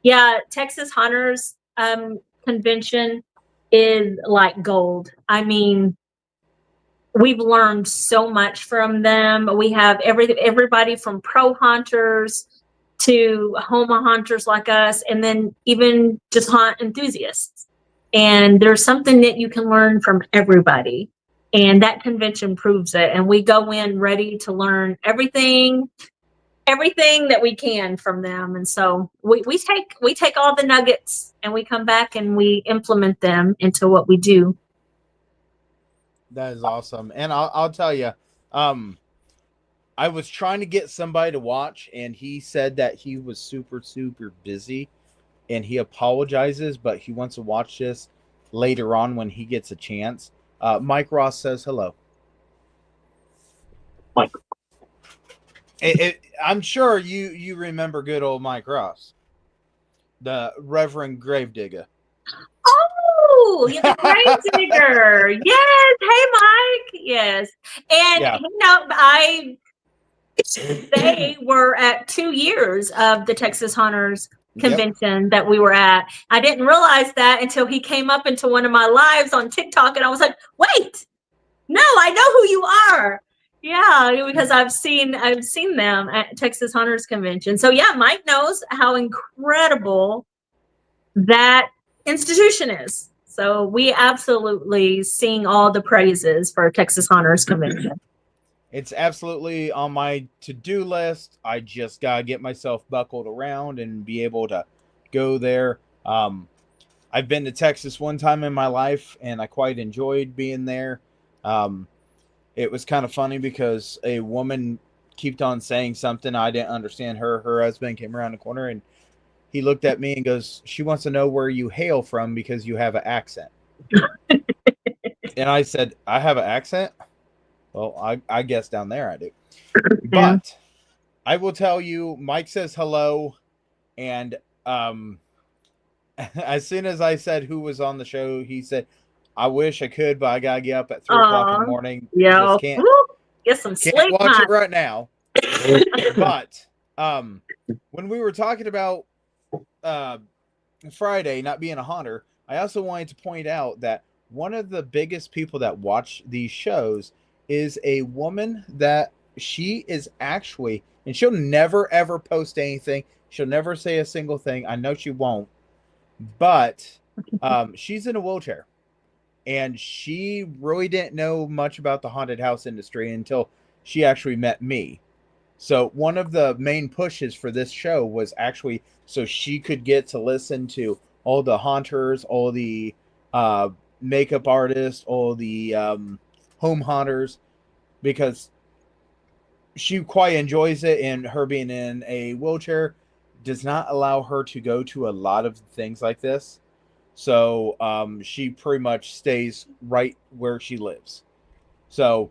yeah, Texas Hunters Convention is like gold. I mean, we've learned so much from them. We have everybody from pro hunters to Homa hunters like us, and then even just hunt enthusiasts. And there's something that you can learn from everybody. And that convention proves it. And we go in ready to learn everything that we can from them. And so we take all the nuggets, and we come back and we implement them into what we do. That is awesome. And I'll tell you, I was trying to get somebody to watch, and he said that he was super, super busy, and he apologizes, but he wants to watch this later on when he gets a chance. Mike Ross says hello. Mike. I'm sure you remember good old Mike Ross, the Reverend Gravedigger. Oh, you're the Gravedigger. Yes. Hey, Mike. Yes. And yeah. They were at 2 years of the Texas Hunters Convention that we were at. I didn't realize that until he came up into one of my lives on TikTok, and I was like, wait, no, I know who you are. Yeah, because I've seen them at Texas Hunters Convention. So yeah, Mike knows how incredible that institution is. So we absolutely sing all the praises for Texas Hunters Convention. It's absolutely on my to-do list. I just got to get myself buckled around and be able to go there. I've been to Texas one time in my life, and I quite enjoyed being there. It was kind of funny because a woman kept on saying something. I didn't understand her. Her husband came around the corner, and he looked at me and goes, "She wants to know where you hail from because you have an accent." And I said, "I have an accent? Well, I guess down there I do." But I will tell you, Mike says hello, and as soon as I said who was on the show, he said, "I wish I could, but I gotta get up at 3 o'clock in the morning. Yeah. Just can't Get some can't sleep. watch Huh? it right now." But when we were talking about Friday not being a haunter, I also wanted to point out that one of the biggest people that watch these shows is a woman that she is actually, and she'll never ever post anything. She'll never say a single thing. I know she won't, but she's in a wheelchair, and she really didn't know much about the haunted house industry until she actually met me. So one of the main pushes for this show was actually so she could get to listen to all the haunters, all the makeup artists, all the home haunters, because she quite enjoys it, and her being in a wheelchair does not allow her to go to a lot of things like this. So she pretty much stays right where she lives. So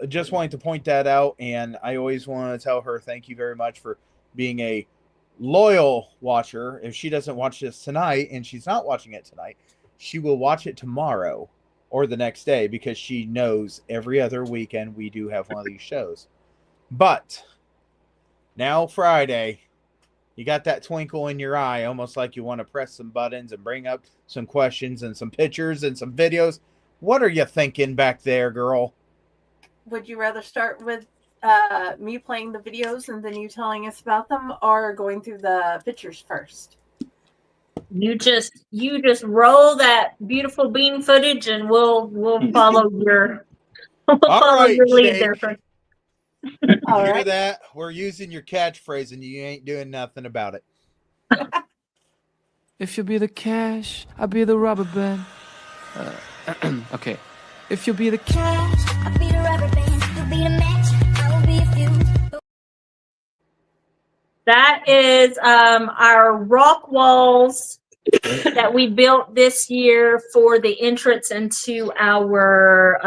just wanted to point that out, and I always want to tell her thank you very much for being a loyal watcher. If she doesn't watch this tonight, and she's not watching it tonight, she will watch it tomorrow or the next day, because she knows every other weekend we do have one of these shows. But now Friday, you got that twinkle in your eye, almost like you want to press some buttons and bring up some questions and some pictures and some videos. What are you thinking back there, girl? Would you rather start with me playing the videos and then you telling us about them, or going through the pictures first? You just roll that beautiful bean footage, and we'll follow your All right, lead there. Jake. All Hear right. that? We're using your catchphrase, and you ain't doing nothing about it. If you be the cash, I'll be the rubber band. Okay. If you be the cash, I'll be the rubber band. You'll be the match. I will be a fuse. That is our rock walls that we built this year for the entrance into our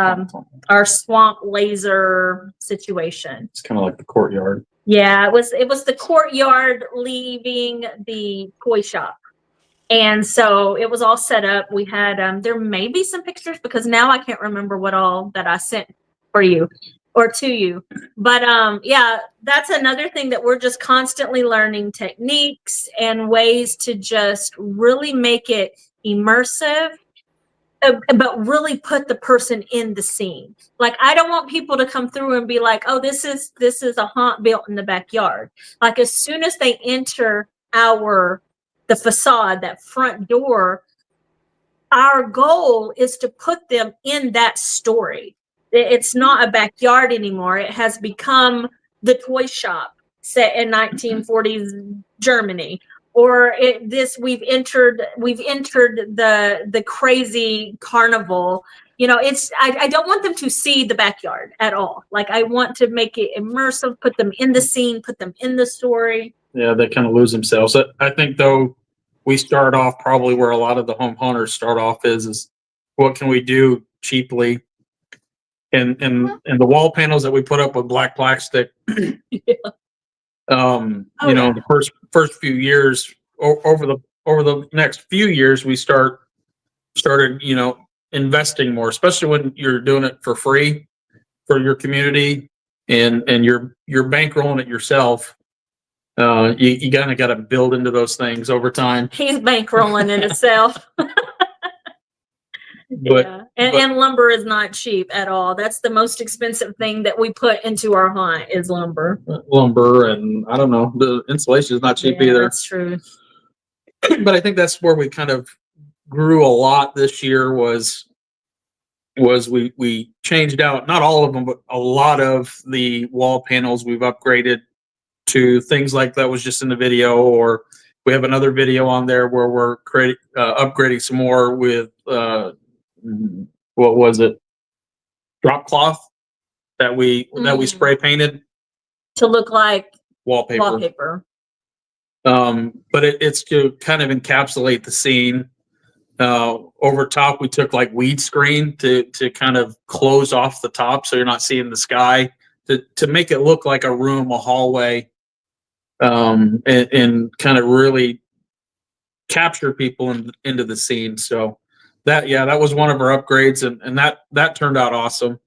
swamp laser situation. It's kind of like the courtyard. Yeah, it was the courtyard leaving the toy shop. And so it was all set up. We had there may be some pictures, because now I can't remember what all that I sent for you or to you. But yeah, that's another thing that we're just constantly learning techniques and ways to just really make it immersive, but really put the person in the scene. Like, I don't want people to come through and be like, "Oh, this is a haunt built in the backyard." Like, as soon as they enter the facade, that front door, our goal is to put them in that story. It's not a backyard anymore. It has become the toy shop set in 1940s Germany, or we've entered the crazy carnival. You know, I don't want them to see the backyard at all. Like, I want to make it immersive, put them in the scene, put them in the story. Yeah, they kind of lose themselves. I think, though, we start off probably where a lot of the home hunters start off is what can we do cheaply? And the wall panels that we put up with black plastic, Yeah. You know, the first few years, over the next few years, we started, you know, investing more, especially when you're doing it for free for your community, and you're bankrolling it yourself. You kind of got to build into those things over time. He's bankrolling in itself. But, yeah, and lumber is not cheap at all. That's the most expensive thing that we put into our haunt is lumber. Lumber, and I don't know, the insulation is not cheap either. That's true. But I think that's where we kind of grew a lot this year was we changed out, not all of them, but a lot of the wall panels we've upgraded to things like that was just in the video, or we have another video on there where we're upgrading some more with what was it, drop cloth that we spray painted to look like wallpaper. But it's to kind of encapsulate the scene. Over top, we took like weed screen to kind of close off the top, so you're not seeing the sky, to make it look like a room, a hallway, and kind of really capture people into the scene. So that was one of our upgrades, and that turned out awesome.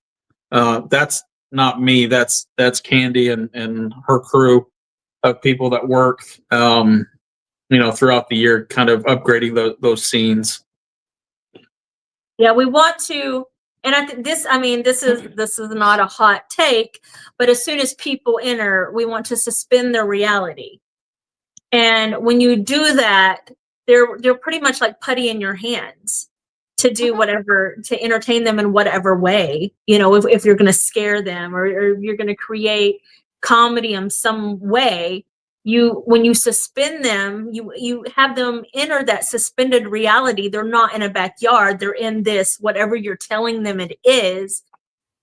That's not me. That's Kandy and her crew of people that work, throughout the year, kind of upgrading those scenes. Yeah, we want to, and I think this is not a hot take, but as soon as people enter, we want to suspend their reality. And when you do that, they're pretty much like putty in your hands to do whatever, to entertain them in whatever way, if you're going to scare them or you're going to create comedy in some way. When you suspend them, you have them enter that suspended reality. They're not in a backyard. They're in this, whatever you're telling them it is.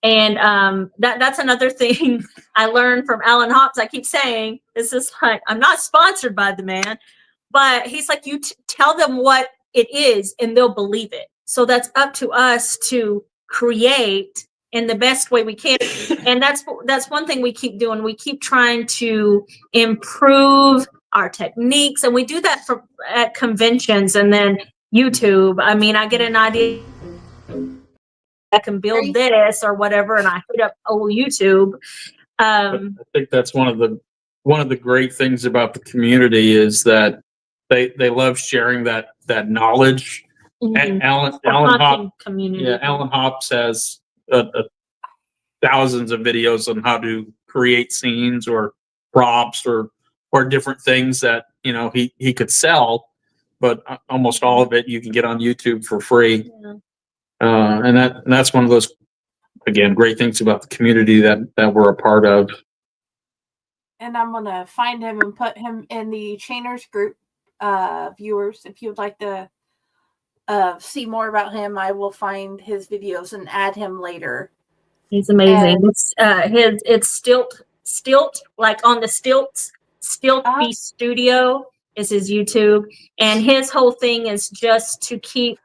And that's another thing I learned from Alan Hops. I keep saying, this is like, I'm not sponsored by the man, but he's like, you tell them what it is and they'll believe it. So that's up to us to create in the best way we can. And that's one thing we keep doing. We keep trying to improve our techniques, and we do that at conventions and then YouTube. I mean, I get an idea, I can build this or whatever, and I hit up YouTube. I think that's one of the great things about the community is that they love sharing that knowledge. Mm-hmm. Alan Hops has thousands of videos on how to create scenes or props or different things that he could sell, but almost all of it you can get on YouTube for free. Yeah. And that's one of those, again, great things about the community that we're a part of. And I'm gonna find him and put him in the Chainers group. Viewers, if you would like to see more about him, I will find his videos and add him later. He's amazing. It's stilt like on the stilts. Stiltby Studio is his YouTube, and his whole thing is just to keep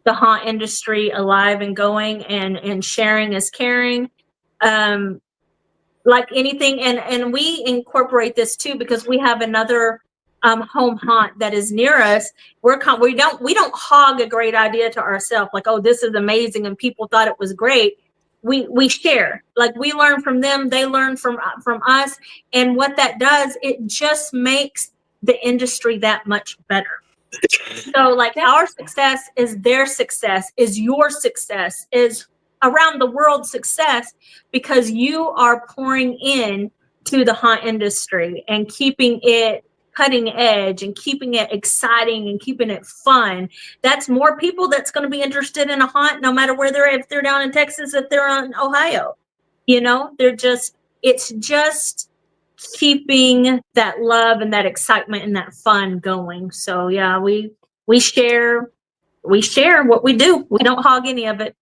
the haunt industry alive and going, and sharing is caring. Like anything, and we incorporate this too because we have another home haunt that is near us. We don't hog a great idea to ourselves, like, oh, this is amazing and people thought it was great. We share, like, we learn from them, they learn from us, and what that does, it just makes the industry that much better. So like our success is their success, is your success, is around the world success, because you are pouring in to the haunt industry and keeping it cutting edge and keeping it exciting and keeping it fun. That's more people that's going to be interested in a haunt, no matter where they're at, if they're down in Texas, if they're in Ohio. It's just keeping that love and that excitement and that fun going. So yeah, we share what we do. We don't hog any of it.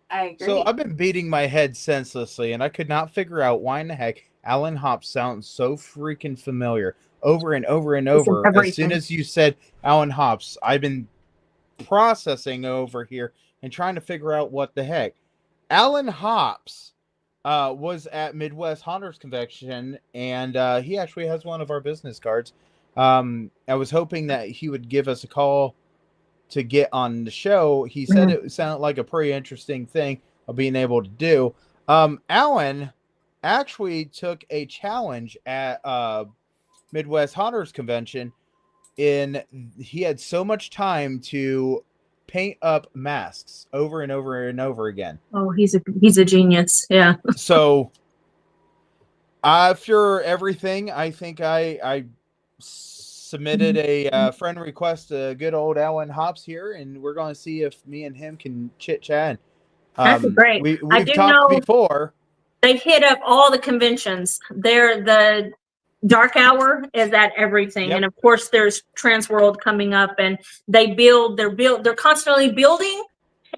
I agree. So I've been beating my head senselessly, and I could not figure out why in the heck Alan Hops sounds so freaking familiar over and over and over. As soon as you said Alan Hops, I've been processing over here and trying to figure out what the heck. Alan Hops was at Midwest Haunters Convention, and he actually has one of our business cards. I was hoping that he would give us a call to get on the show. He said it sounded like a pretty interesting thing of being able to do. Alan actually took a challenge at Midwest Haunters Convention, and he had so much time to paint up masks over and over and over again. Oh, he's a genius. Yeah. So after everything, I think I submitted a friend request to good old Alan Hops here, and we're going to see if me and him can chit chat. That's great. We've talked before. They hit up all the conventions. They're the Dark Hour is at everything. Yep. And of course there's Trans World coming up, and they're constantly building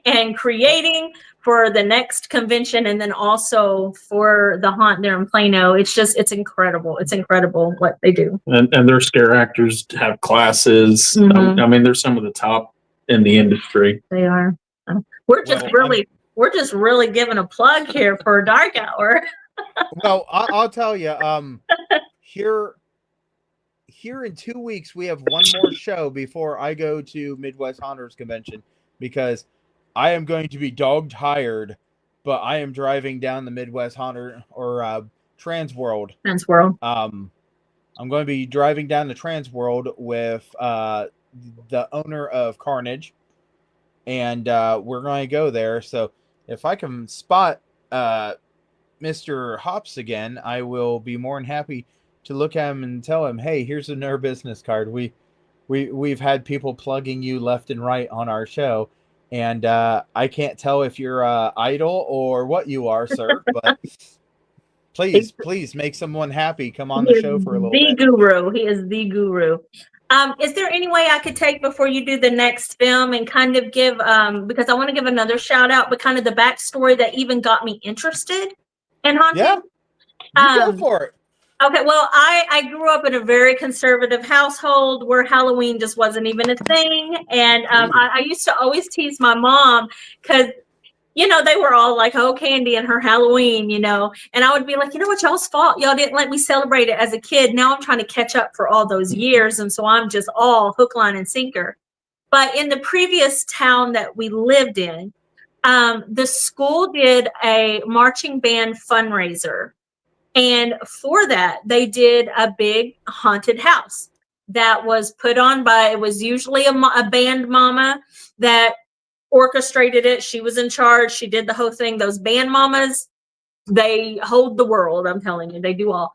and creating for the next convention, and then also for the haunt there in Plano. It's incredible. It's incredible what they do. And their scare actors have classes. Mhm. I mean, they're some of the top in the industry. They are. We're just really giving a plug here for Dark Hour. Well, I'll tell you. Here in 2 weeks, we have one more show before I go to Midwest Haunters Convention, because I am going to be dog tired, but I am driving down the Midwest Haunter or Trans World. I'm going to be driving down the Trans World with the owner of Carnage, and we're going to go there. So if I can spot Mr. Hops again, I will be more than happy to look at him and tell him, "Hey, here's another business card. We've had people plugging you left and right on our show, and I can't tell if you're idol or what you are, sir. But please make someone happy. Come on the show for a little bit." Guru. He is the guru. Is there any way I could take before you do the next film and kind of give because I want to give another shout out, but kind of the backstory that even got me interested in haunting? Yeah, you go for it. Okay, well, I grew up in a very conservative household where Halloween just wasn't even a thing. And I used to always tease my mom because, they were all like, "Oh, Candy and her Halloween," And I would be like, "You know what, y'all's fault. Y'all didn't let me celebrate it as a kid. Now I'm trying to catch up for all those years." And so I'm just all hook, line, and sinker. But in the previous town that we lived in, the school did a marching band fundraiser. And for that, they did a big haunted house that was put on by, it was usually a band mama that orchestrated it. She was in charge. She did the whole thing. Those band mamas, they hold the world. I'm telling you, they do all.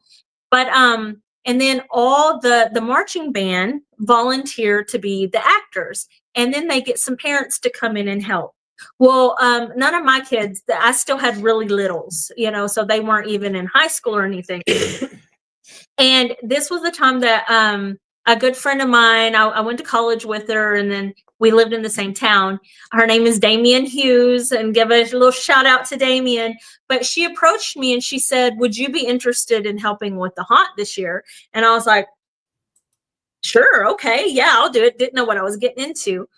But, and then all the marching band volunteer to be the actors. And then they get some parents to come in and help. Well, none of my kids, I still had really littles, so they weren't even in high school or anything. And this was the time that a good friend of mine, I went to college with her, and then we lived in the same town. Her name is Damian Hughes, and give a little shout out to Damian. But she approached me and she said, "Would you be interested in helping with the haunt this year?" And I was like, "Sure, okay, yeah, I'll do it." Didn't know what I was getting into.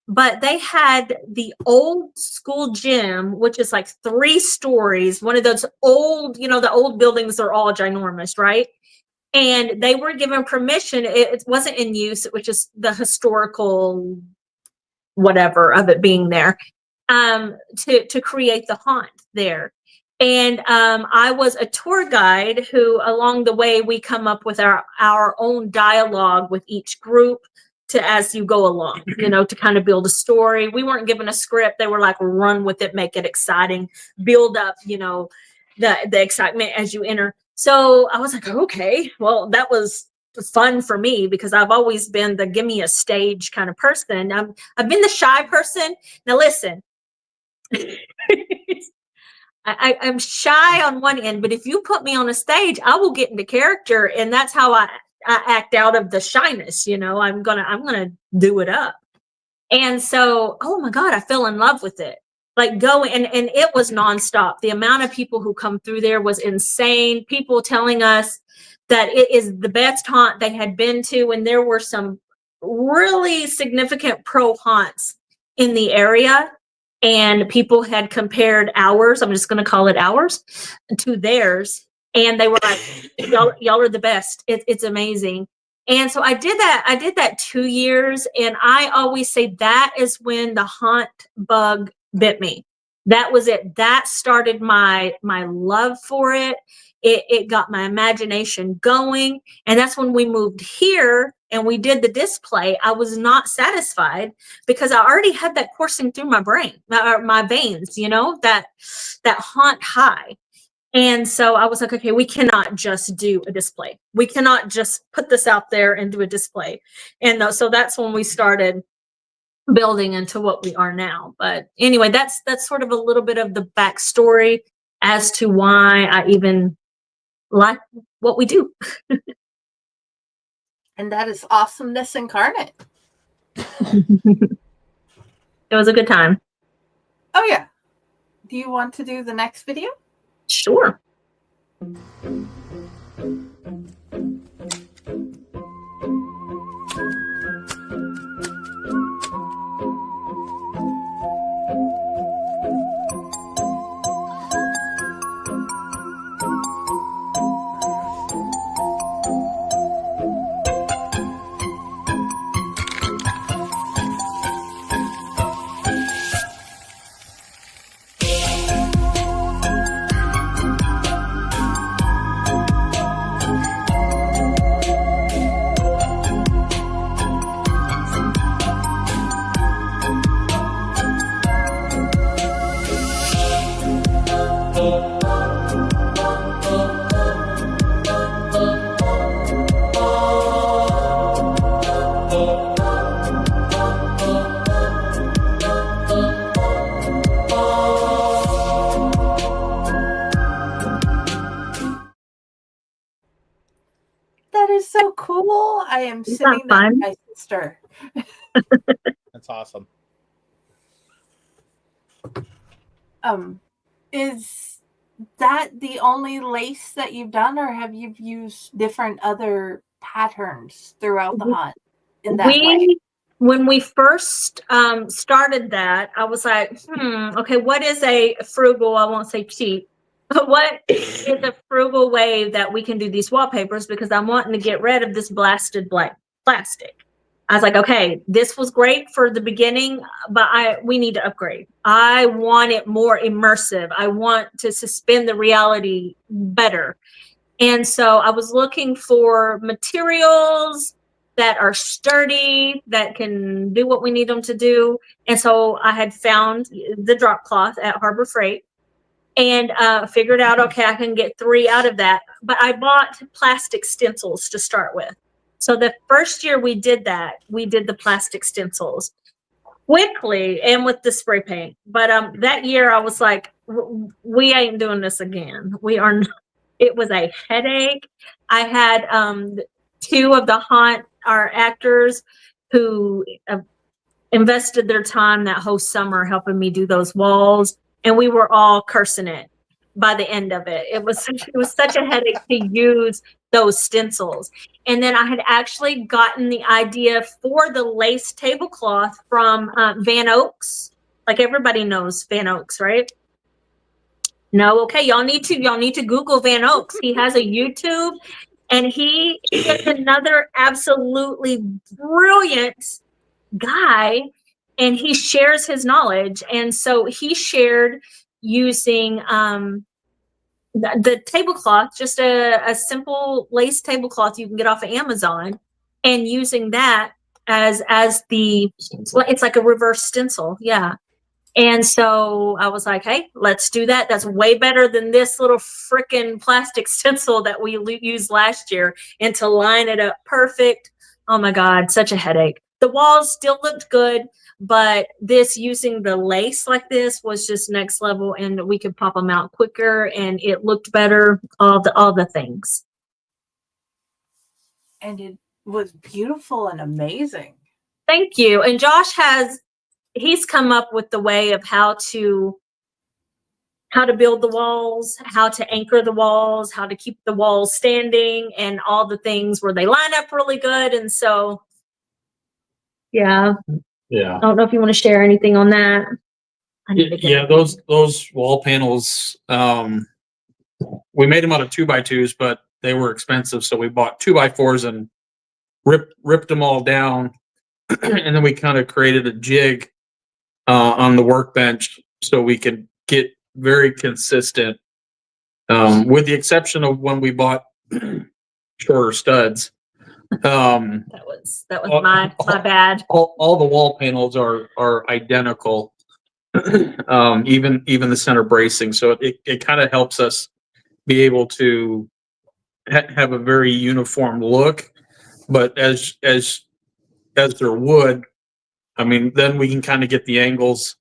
But they had the old school gym, which is like 3 stories. One of those old, the old buildings are all ginormous, right? And they were given permission. It wasn't in use. It was just the historical whatever of it being there, to create the haunt there. And I was a tour guide who, along the way, we come up with our own dialogue with each group as you go along, to kind of build a story. We weren't given a script. They were like, "Run with it, make it exciting, build up, the excitement as you enter." So I was like, okay, well, that was fun for me because I've always been the give me a stage kind of person. I've been the shy person. Now listen, I'm shy on one end, but if you put me on a stage, I will get into character, and that's how I act out of the shyness. I'm gonna do it up. And so, oh my God, I fell in love with it. Like going, and it was nonstop. The amount of people who come through there was insane. People telling us that it is the best haunt they had been to, and there were some really significant pro haunts in the area. And people had compared ours, I'm just going to call it ours, to theirs. And they were like, y'all are the best. It's amazing. And so I did that 2 years. And I always say that is when the haunt bug bit me. That was it. That started my love for it. It got my imagination going. And that's when we moved here and we did the display. I was not satisfied because I already had that coursing through my brain, my veins, that haunt high. And so I was like, okay, we cannot just do a display. We cannot just put this out there and do a display. And so that's when we started building into what we are now. But anyway, that's sort of a little bit of the backstory as to why I even like what we do. And that is awesomeness incarnate. It was a good time. Oh yeah. Do you want to do the next video? Sure. That is so cool. I am Isn't sitting that next fun? to my sister. That's awesome. Is that the only lace that you've done, or have you used different other patterns throughout the hunt in that way? When we first started that, I was like, okay, what is a frugal, I won't say cheap, but what is a frugal way that we can do these wallpapers? Because I'm wanting to get rid of this blasted black plastic. I was like, okay, this was great for the beginning, but we need to upgrade. I want it more immersive. I want to suspend the reality better. And so I was looking for materials that are sturdy, that can do what we need them to do. And so I had found the drop cloth at Harbor Freight and figured out, okay, I can get 3 out of that. But I bought plastic stencils to start with. So the first year we did that, we did the plastic stencils quickly and with the spray paint. But that year I was like, we ain't doing this again. We are not. It was a headache. I had 2 of our actors who invested their time that whole summer helping me do those walls, and we were all cursing it by the end of it. It was such a headache to use those stencils. And then I had actually gotten the idea for the lace tablecloth from Van Oaks. Like everybody knows Van Oaks, right? No, okay, y'all need to Google Van Oaks. He has a YouTube, and he is another absolutely brilliant guy, and he shares his knowledge. And so he shared using the tablecloth, just a simple lace tablecloth you can get off of Amazon, and using that as it's like a reverse stencil. Yeah. And so I was like, hey, let's do that. That's way better than this little freaking plastic stencil that we used last year. And to line it up perfect. Oh my God, such a headache. The walls still looked good, but this using the lace like this was just next level, and we could pop them out quicker and it looked better. All the things. And it was beautiful and amazing. Thank you. And Josh he's come up with the way of how to build the walls, how to anchor the walls, how to keep the walls standing, and all the things where they line up really good. And so, yeah. I don't know if you want to share anything on that. Yeah, those wall panels, we made them out of 2x2s, but they were expensive, so we bought 2x4s and ripped them all down, and then we kind of created a jig on the workbench so we could get very consistent, with the exception of when we bought shorter studs. That was my bad. All the wall panels are identical, even the center bracing. So it kind of helps us be able to have a very uniform look. But as they're wood, I mean, then we can kind of get the angles.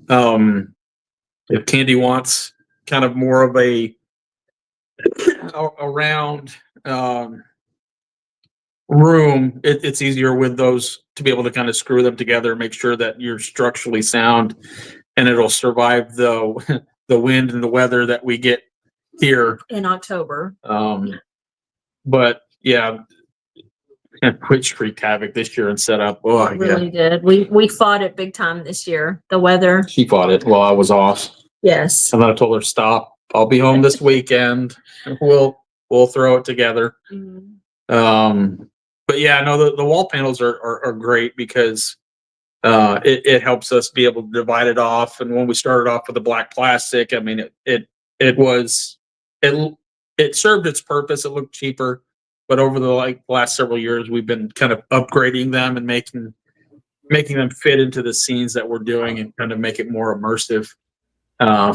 If Kandy wants kind of more of a round room, it's easier with those to be able to kind of screw them together, make sure that you're structurally sound, and it'll survive the the wind and the weather that we get here in October. But yeah, which wreaked havoc this year and set up. Oh, It really did. We fought it big time this year. The weather. She fought it while I was off. Yes. And then I told her, stop. I'll be home this weekend. We'll throw it together. But yeah, no, the wall panels are great because it helps us be able to divide it off. And when we started off with the black plastic, I mean, it served its purpose. It looked cheaper, but over the last several years, we've been kind of upgrading them and making them fit into the scenes that we're doing and kind of make it more immersive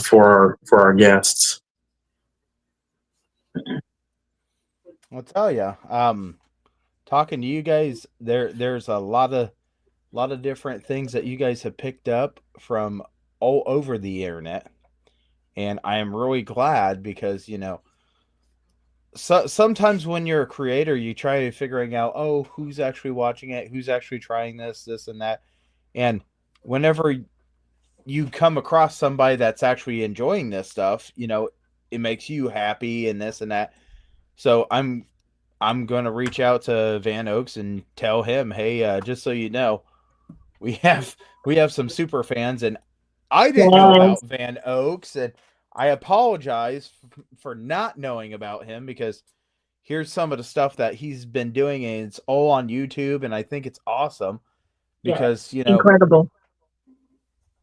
for our guests. I'll tell you, talking to you guys, there's a lot of different things that you guys have picked up from all over the internet, and I am really glad because sometimes when you're a creator, you try figuring out, who's actually watching it, who's actually trying this and that, and whenever you come across somebody that's actually enjoying this stuff, it makes you happy and this and that. So I'm going to reach out to Van Oaks and tell him, hey, just so you know, we have some super fans, and I didn't know about Van Oaks, and I apologize for not knowing about him because here's some of the stuff that he's been doing, and it's all on YouTube, and I think it's awesome because incredible.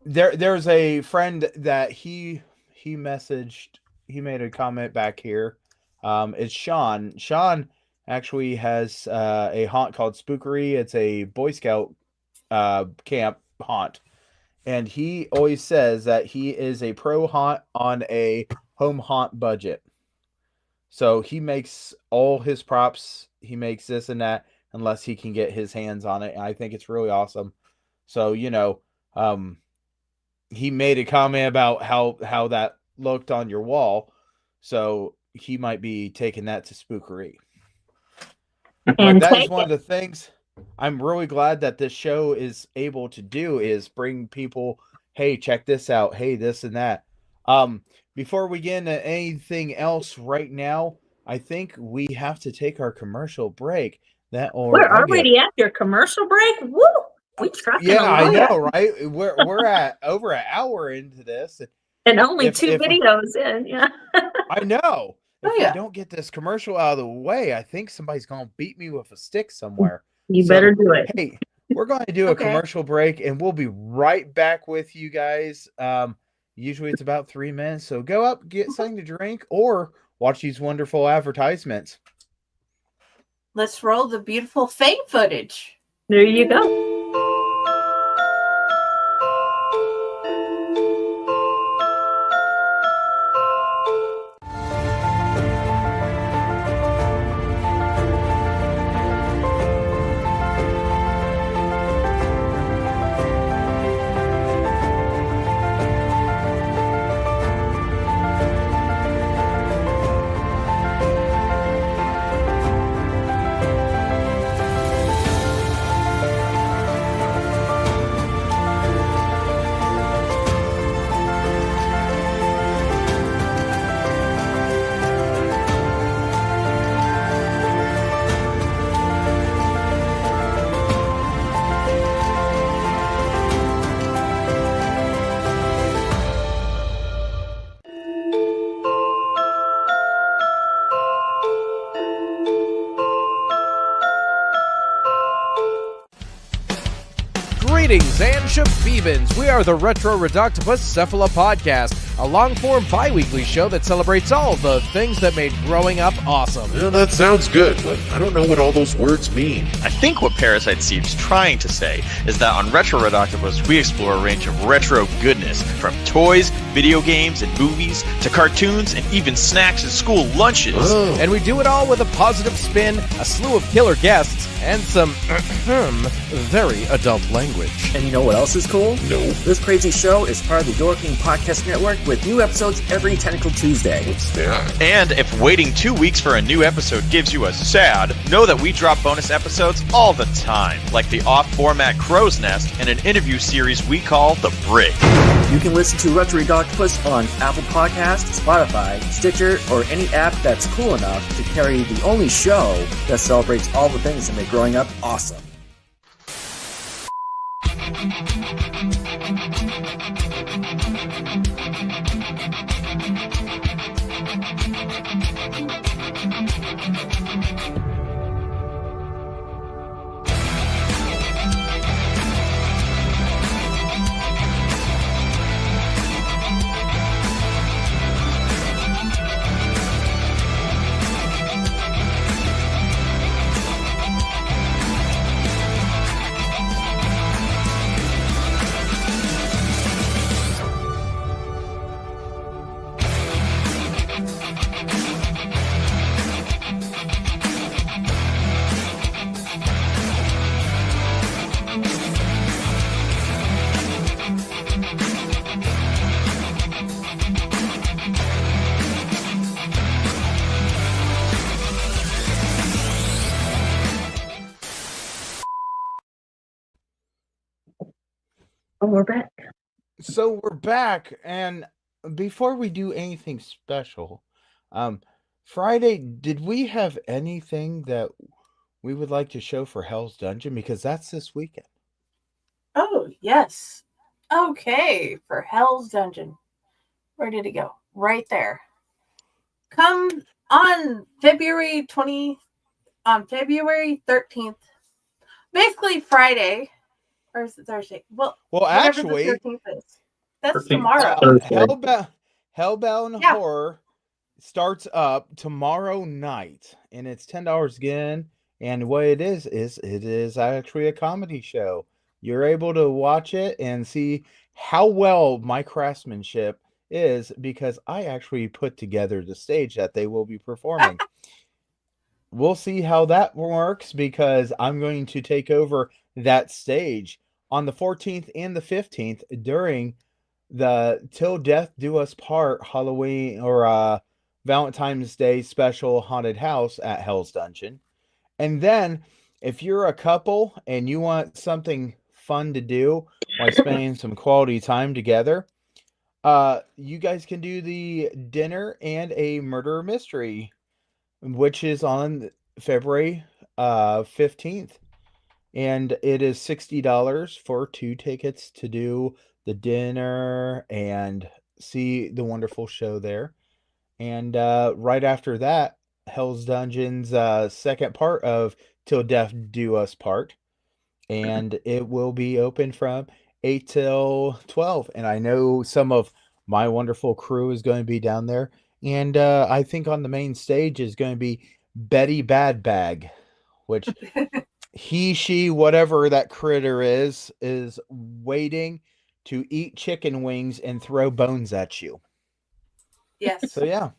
There's a friend that he messaged. He made a comment back here. It's Sean. Sean actually has a haunt called Spookery. It's a Boy Scout camp haunt. And he always says that he is a pro haunt on a home haunt budget. So he makes all his props. He makes this and that unless he can get his hands on it. And I think it's really awesome. So, he made a comment about how that looked on your wall. So he might be taking that to Spookery. But that is one of the things I'm really glad that this show is able to do is bring people, hey, check this out. Hey, this and that. Before we get into anything else right now, I think we have to take our commercial break. We're already at your commercial break? Woo! We tracking I know, right? We're at over an hour into this. And only two videos in, yeah. I know. If we don't get this commercial out of the way, I think somebody's going to beat me with a stick somewhere. You better do it. Hey, we're going to do a commercial break, and we'll be right back with you guys. Usually it's about 3 minutes, so go up, get something to drink, or watch these wonderful advertisements. Let's roll the beautiful fake footage. There you go. Greetings and shabibans. We are the Retro Reductibus Cephala Podcast, a long-form bi-weekly show that celebrates all the things that made growing up awesome. Well, that sounds good, but I don't know what all those words mean. I think what Parasite Steve's trying to say is that on Retro Reductibus, we explore a range of retro goodness, from toys, video games, and movies, to cartoons, and even snacks and school lunches. Oh. And we do it all with a positive spin, a slew of killer guests, and some very adult language. And you know what else is cool? No. This crazy show is part of the Your King Podcast Network, with new episodes every technical Tuesday. What's that? And if waiting 2 weeks for a new episode gives you a sad, know that we drop bonus episodes all the time, like the off-format Crow's Nest and an interview series we call The Brig. You can listen to Retro Redoctopus on Apple Podcasts, Spotify, Stitcher, or any app that's cool enough to carry the only show that celebrates all the things that make growing up awesome. Oh, we're back. So we're back, and before we do anything special, Friday, did we have anything that we would like to show for Hell's Dungeon? Because that's this weekend. Oh, yes. Okay, for Hell's Dungeon. Where did it go? Right there. Come on February 13th. Basically Friday. Or is it Thursday? Well, actually, the 13th is. That's 13th. tomorrow. Hellbound Horror starts up tomorrow night, and it's $10 again. And what it is actually a comedy show. You're able to watch it and see how well my craftsmanship is, because I actually put together the stage that they will be performing. We'll see how that works, because I'm going to take over that stage on the 14th and the 15th during the Till Death Do Us Part Halloween or Valentine's Day special haunted house at Hell's Dungeon. And then if you're a couple and you want something fun to do while spending some quality time together, you guys can do the dinner and a murder mystery, which is on February 15th. And it is $60 for 2 tickets to do the dinner and see the wonderful show there. And right after that, Hell's Dungeon's second part of Till Death Do Us Part. And it will be open from 8 till 12. And I know some of my wonderful crew is going to be down there. And I think on the main stage is going to be Betty Badbag, which he, she, whatever that critter is waiting to eat chicken wings and throw bones at you. Yes. So yeah.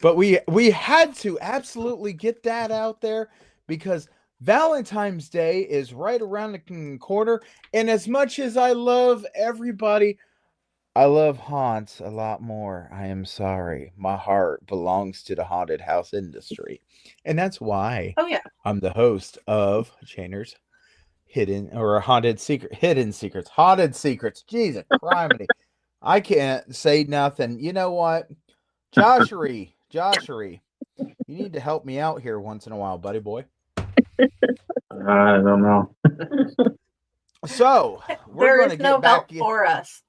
But we had to absolutely get that out there, because Valentine's Day is right around the corner. And as much as I love everybody, I love haunts a lot more. I am sorry. My heart belongs to the haunted house industry. And that's why I'm the host of Chainer's Hidden Secrets. Haunted Secrets. Jesus criminy. I can't say nothing. You know what? Joshery, you need to help me out here once in a while, buddy boy. I don't know. So, we're going to get back for us.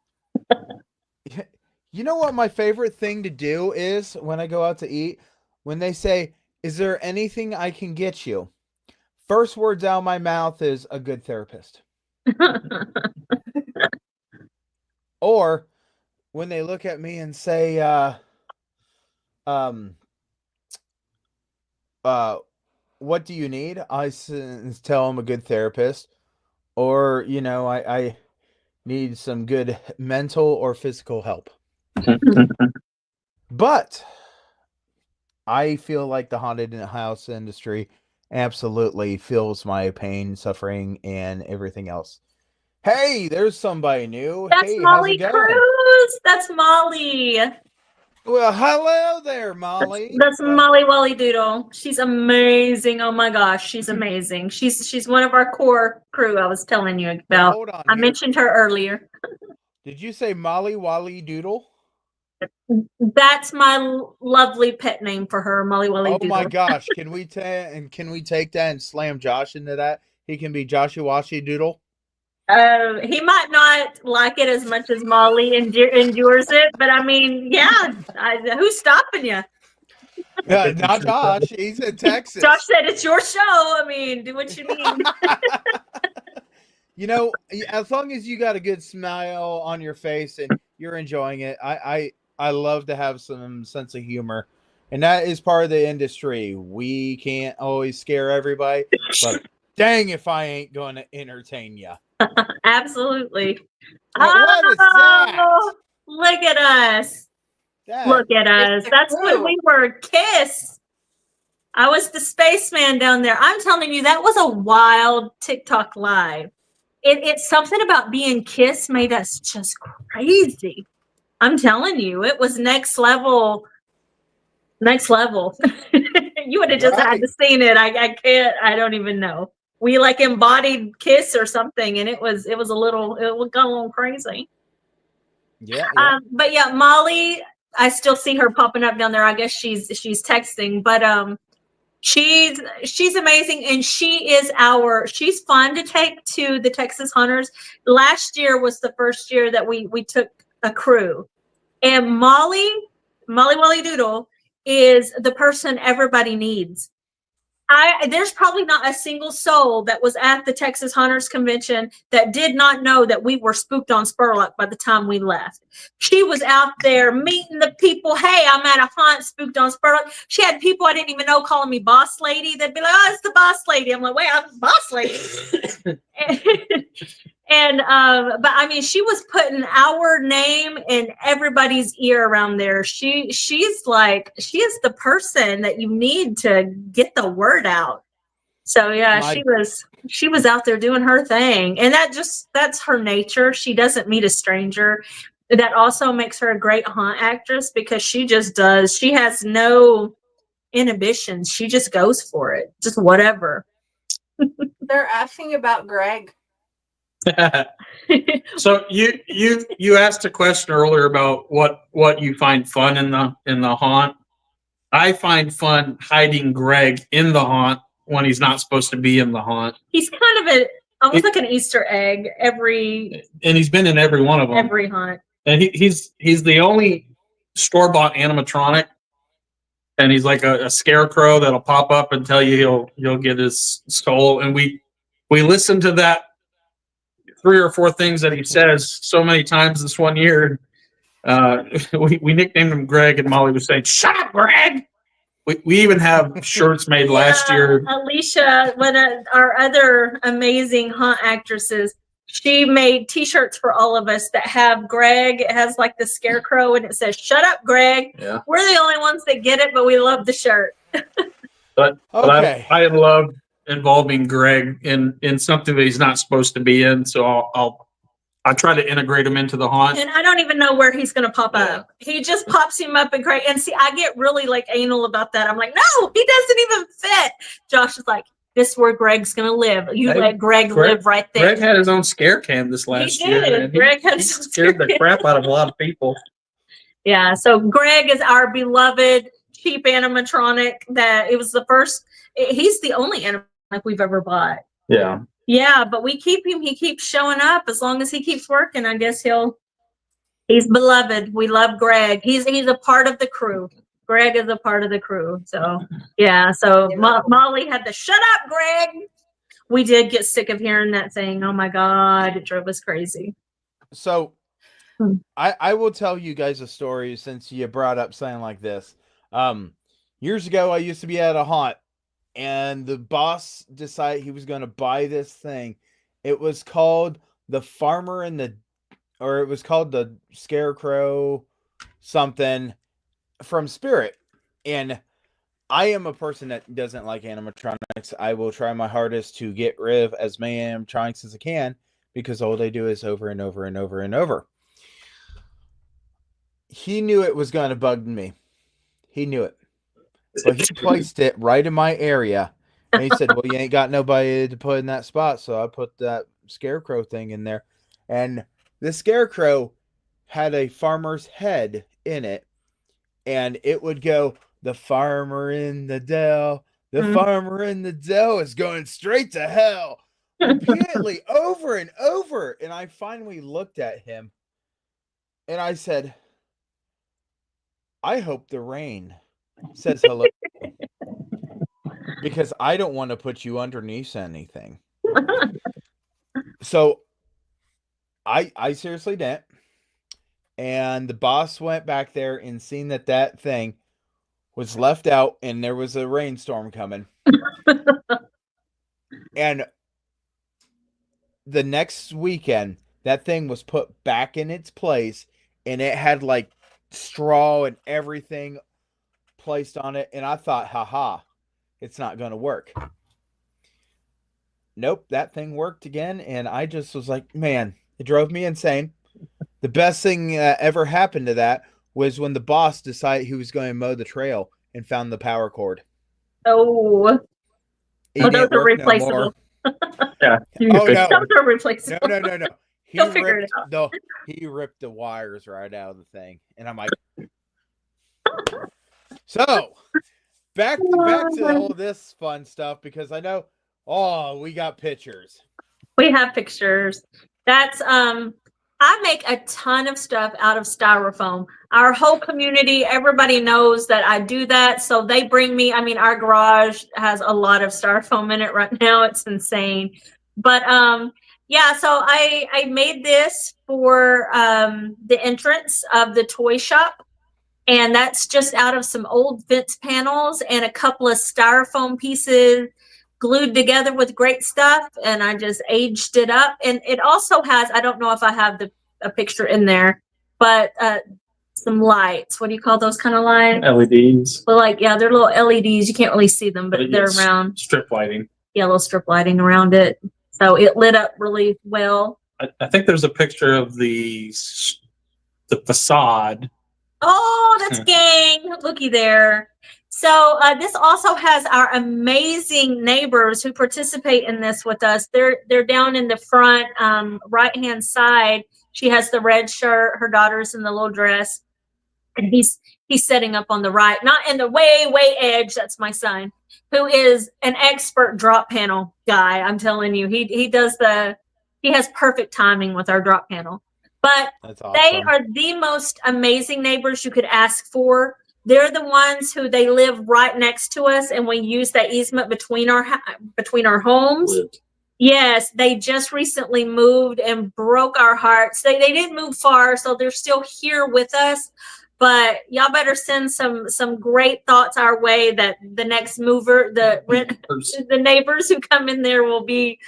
You know what my favorite thing to do is when I go out to eat? When they say, "Is there anything I can get you?" First words out of my mouth is a good therapist. Or when they look at me and say, what do you need? I tell them a good therapist. Or, I need some good mental or physical help. But I feel like the haunted house industry absolutely feels my pain, suffering, and everything else. Hey, there's somebody new. That's Hey, how's Molly it going? Cruz. That's Molly. Well, hello there, Molly. That's Molly Wally Doodle. She's amazing. Oh my gosh, she's amazing. She's one of our core crew I was telling you about. hold on I here. mentioned her earlier. Did you say Molly Wally Doodle? That's my lovely pet name for her, Molly Wally Oh Doodle. my gosh, can we take that and slam Josh into that? He can be Joshy Washy Doodle. He might not like it as much as Molly endures it, but I mean, yeah, who's stopping you? Not Josh. He's in Texas. Josh said it's your show. I mean, do what you need. You know, as long as you got a good smile on your face and you're enjoying it, I love to have some sense of humor. And that is part of the industry. We can't always scare everybody, but dang if I ain't going to entertain you. Absolutely. What is that? Look at us. Look at us. That's when we were Kiss. I was the spaceman down there. I'm telling you, that was a wild TikTok live. It's something about being Kiss made us just crazy. I'm telling you, it was next level. Next level. You would have just had to seen it. I don't even know. We like embodied Kiss or something, and it was got a little crazy. Yeah. But yeah, Molly, I still see her popping up down there. I guess she's texting, but she's amazing, and she's fun to take to the Texas Hunters. Last year was the first year that we took a crew, and Molly Wally Doodle is the person everybody needs. There's probably not a single soul that was at the Texas Hunters Convention that did not know that we were spooked on Spurlock by the time we left. She was out there meeting the people. Hey, I'm at a hunt, spooked on Spurlock. She had people I didn't even know calling me boss lady. They'd be like, "Oh, it's the boss lady." I'm like, "Wait, I'm boss lady." But I mean, she was putting our name in everybody's ear around there. She is the person that you need to get the word out. So yeah, she was out there doing her thing, and that's her nature. She doesn't meet a stranger. That also makes her a great hunt actress because she just does. She has no inhibitions. She just goes for it, just whatever. They're asking about Greg. So you asked a question earlier about what you find fun in the haunt. I find fun hiding Greg in the haunt when he's not supposed to be in the haunt. He's kind of almost like an Easter egg and he's been in every one of them. Every hunt. And he's the only store-bought animatronic, and he's like a scarecrow that'll pop up and tell you he'll get his soul. And we listen to that 3 or 4 things that he says so many times this one year. We nicknamed him Greg, and Molly was saying, "Shut up, Greg." We even have shirts made last year. Alicia, one of our other amazing hunt actresses, she made T-shirts for all of us that have Greg. It has like the scarecrow, and it says, "Shut up, Greg." Yeah. We're the only ones that get it, but we love the shirt. But Okay. I love involving Greg in something that he's not supposed to be in. So I'll try to integrate him into the haunt. And I don't even know where he's going to pop up. He just pops him up and great. And see, I get really like anal about that. I'm like, no, he doesn't even fit. Josh is like, this is where Greg's going to live. Let Greg live right there. Greg had his own scare cam this last year. And he scared the crap out of a lot of people. Yeah. So Greg is our beloved cheap animatronic that it was the first. He's the only animatronic we've ever bought. Yeah. Yeah, but we keep him. He keeps showing up as long as he keeps working. I guess he's beloved. We love Greg. He's a part of the crew. Greg is a part of the crew. So yeah. So Molly had to shut up, Greg. We did get sick of hearing that thing. Oh my God, it drove us crazy. So I will tell you guys a story since you brought up something like this. Years ago, I used to be at a haunt. And the boss decided he was going to buy this thing. It was called the it was called the Scarecrow something from Spirit. And I am a person that doesn't like animatronics. I will try my hardest to get rid of as many animatronics as I can because all they do is over and over and over and over. He knew it was going to bug me. He knew it. But he placed it right in my area. And he said, well, you ain't got nobody to put in that spot. So I put that scarecrow thing in there. And the scarecrow had a farmer's head in it. And it would go, the farmer in the dell. The farmer in the dell is going straight to hell. Repeatedly, over and over. And I finally looked at him. And I said, I hope the rain says hello. Because I don't want to put you underneath anything. So I seriously didn't. And the boss went back there and seen that thing was left out and there was a rainstorm coming. And the next weekend, that thing was put back in its place and it had like straw and everything placed on it. And I thought, haha, it's not going to work. Nope, that thing worked again. And I just was like, man, it drove me insane. The best thing ever happened to that was when the boss decided he was going to mow the trail and found the power cord. Oh, those are replaceable. Yeah. Oh, no. Those are replaceable. No. He ripped the wires right out of the thing. And I'm like, so back to all this fun stuff, because I know, we got pictures. We have pictures. That's I make a ton of stuff out of styrofoam. Our whole community, everybody knows that I do that. So they bring me, our garage has a lot of styrofoam in it right now. It's insane. But yeah, so I made this for the entrance of the toy shop. And that's just out of some old fence panels and a couple of styrofoam pieces glued together with great stuff. And I just aged it up. And it also has, I don't know if I have a picture in there, but some lights. What do you call those kind of lights? LEDs. Well, they're little LEDs. You can't really see them, but they're around. Strip lighting. Yeah, little strip lighting around it. So it lit up really well. I think there's a picture of the facade. Oh, that's gang. Looky there. So this also has our amazing neighbors who participate in this with us. They're down in the front right-hand side. She has the red shirt. Her daughter's in the little dress. And he's setting up on the right, not in the way edge. That's my son, who is an expert drop panel guy. I'm telling you, he has perfect timing with our drop panel. But that's awesome. They are the most amazing neighbors you could ask for. They're the ones who they live right next to us, and we use that easement between our homes. Yes, they just recently moved and broke our hearts. They didn't move far, so they're still here with us. But y'all better send some great thoughts our way that the next mover, the neighbors who come in there will be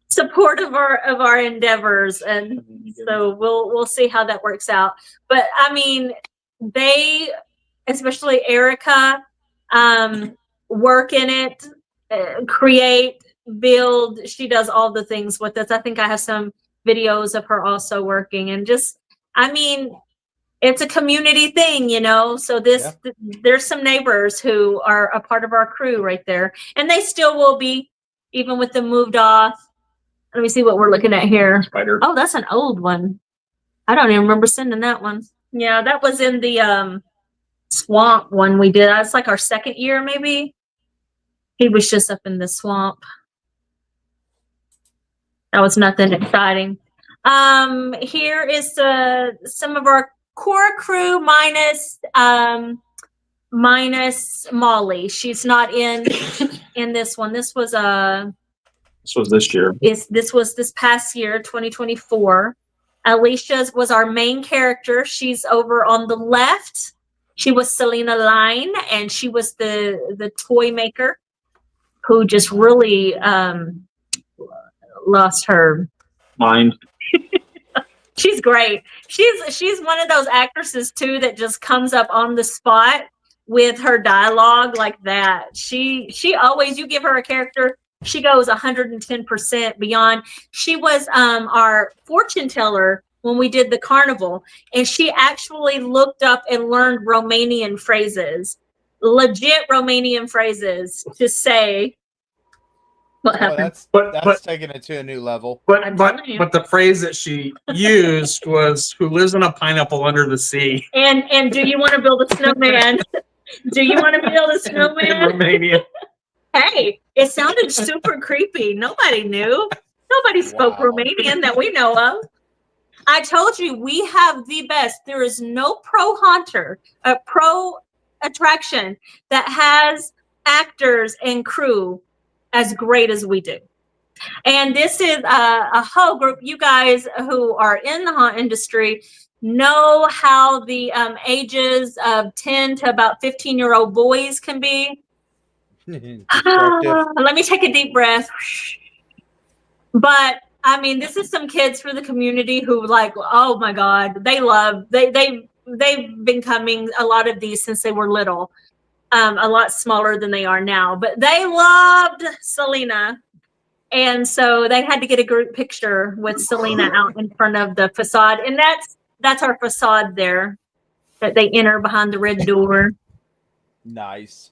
supportive of our endeavors, and so we'll see how that works out. But they, especially Erica, work in it, create, build. She does all the things with us. I think I have some videos of her also working, and just it's a community thing, so there's some neighbors who are a part of our crew right there, and they still will be, even with them moved off. Let me see what we're looking at here. Spider. Oh, that's an old one. I don't even remember sending that one. Yeah, that was in the swamp one we did. That's like our second year, maybe. He was just up in the swamp. That was nothing exciting. Here is some of our core crew minus Molly. She's not in this one. This was this year. This was this past year, 2024. Alicia was our main character. She's over on the left. She was Selena Line, and she was the toy maker who just really lost her mind. She's great. She's one of those actresses too that just comes up on the spot with her dialogue like that. She always, you give her a character, She goes 110% beyond. She was our fortune teller when we did the carnival, and she actually looked up and learned Romanian phrases, legit Romanian phrases to say what happened. That's taking it to a new level. But the phrase that she used was "Who lives in a pineapple under the sea?" And do you want to build a snowman? Do you want to build a snowman? In Romania. Hey, it sounded super creepy. Nobody knew. Nobody spoke Romanian that we know of. I told you we have the best. There is no pro attraction that has actors and crew as great as we do. And this is a whole group. You guys who are in the haunt industry know how the ages of 10 to about 15-year-old boys can be. Let me take a deep breath. But I mean, this is some kids for the community who like, oh my God, they've been coming, a lot of these since they were little, a lot smaller than they are now, but they loved Selena. And so they had to get a group picture with Selena out in front of the facade. And that's our facade there that they enter behind the red door. Nice.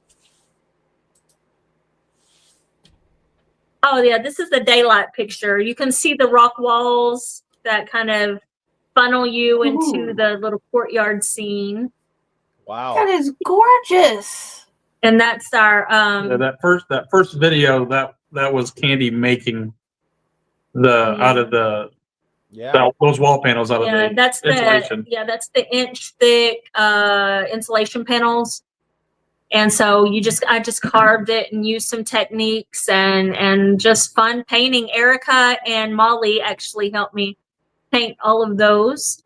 Oh yeah, this is the daylight picture. You can see the rock walls that kind of funnel you into the little courtyard scene. Wow. That is gorgeous. And that's our that first video that was Kandy making out of the those wall panels out of the that's insulation. That's the inch thick insulation panels. And so I just carved it and used some techniques and just fun painting. Erica and Molly actually helped me paint all of those.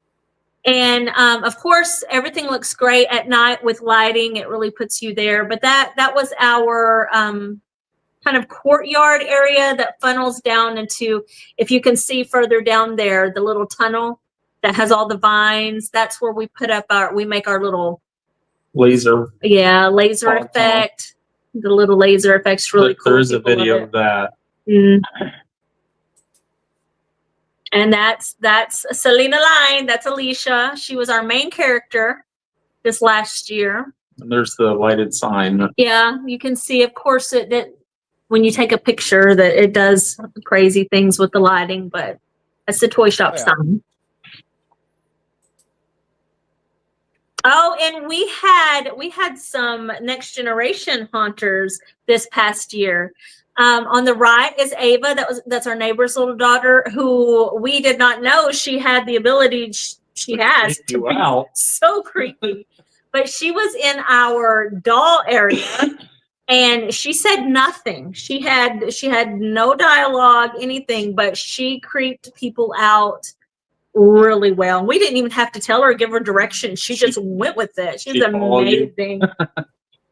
And of course, everything looks great at night with lighting. It really puts you there. But that was our kind of courtyard area that funnels down into, if you can see further down there, the little tunnel that has all the vines. That's where we put up we make our little laser effect. The little laser effect's really cool. There is a video of that. And that's Selena Line. That's Alicia. She was our main character this last year. And there's the lighted sign. Yeah, you can see, of course, that when you take a picture that it does crazy things with the lighting, but that's the toy shop sign. Oh, and we had some next generation haunters this past year. On the right is Ava. That's our neighbor's little daughter, who we did not know she had the ability she has to be so creepy. But she was in our doll area, and she said nothing. She had no dialogue, anything, but she creeped people out really well. We didn't even have to tell her, give her directions. She just went with it. She's amazing.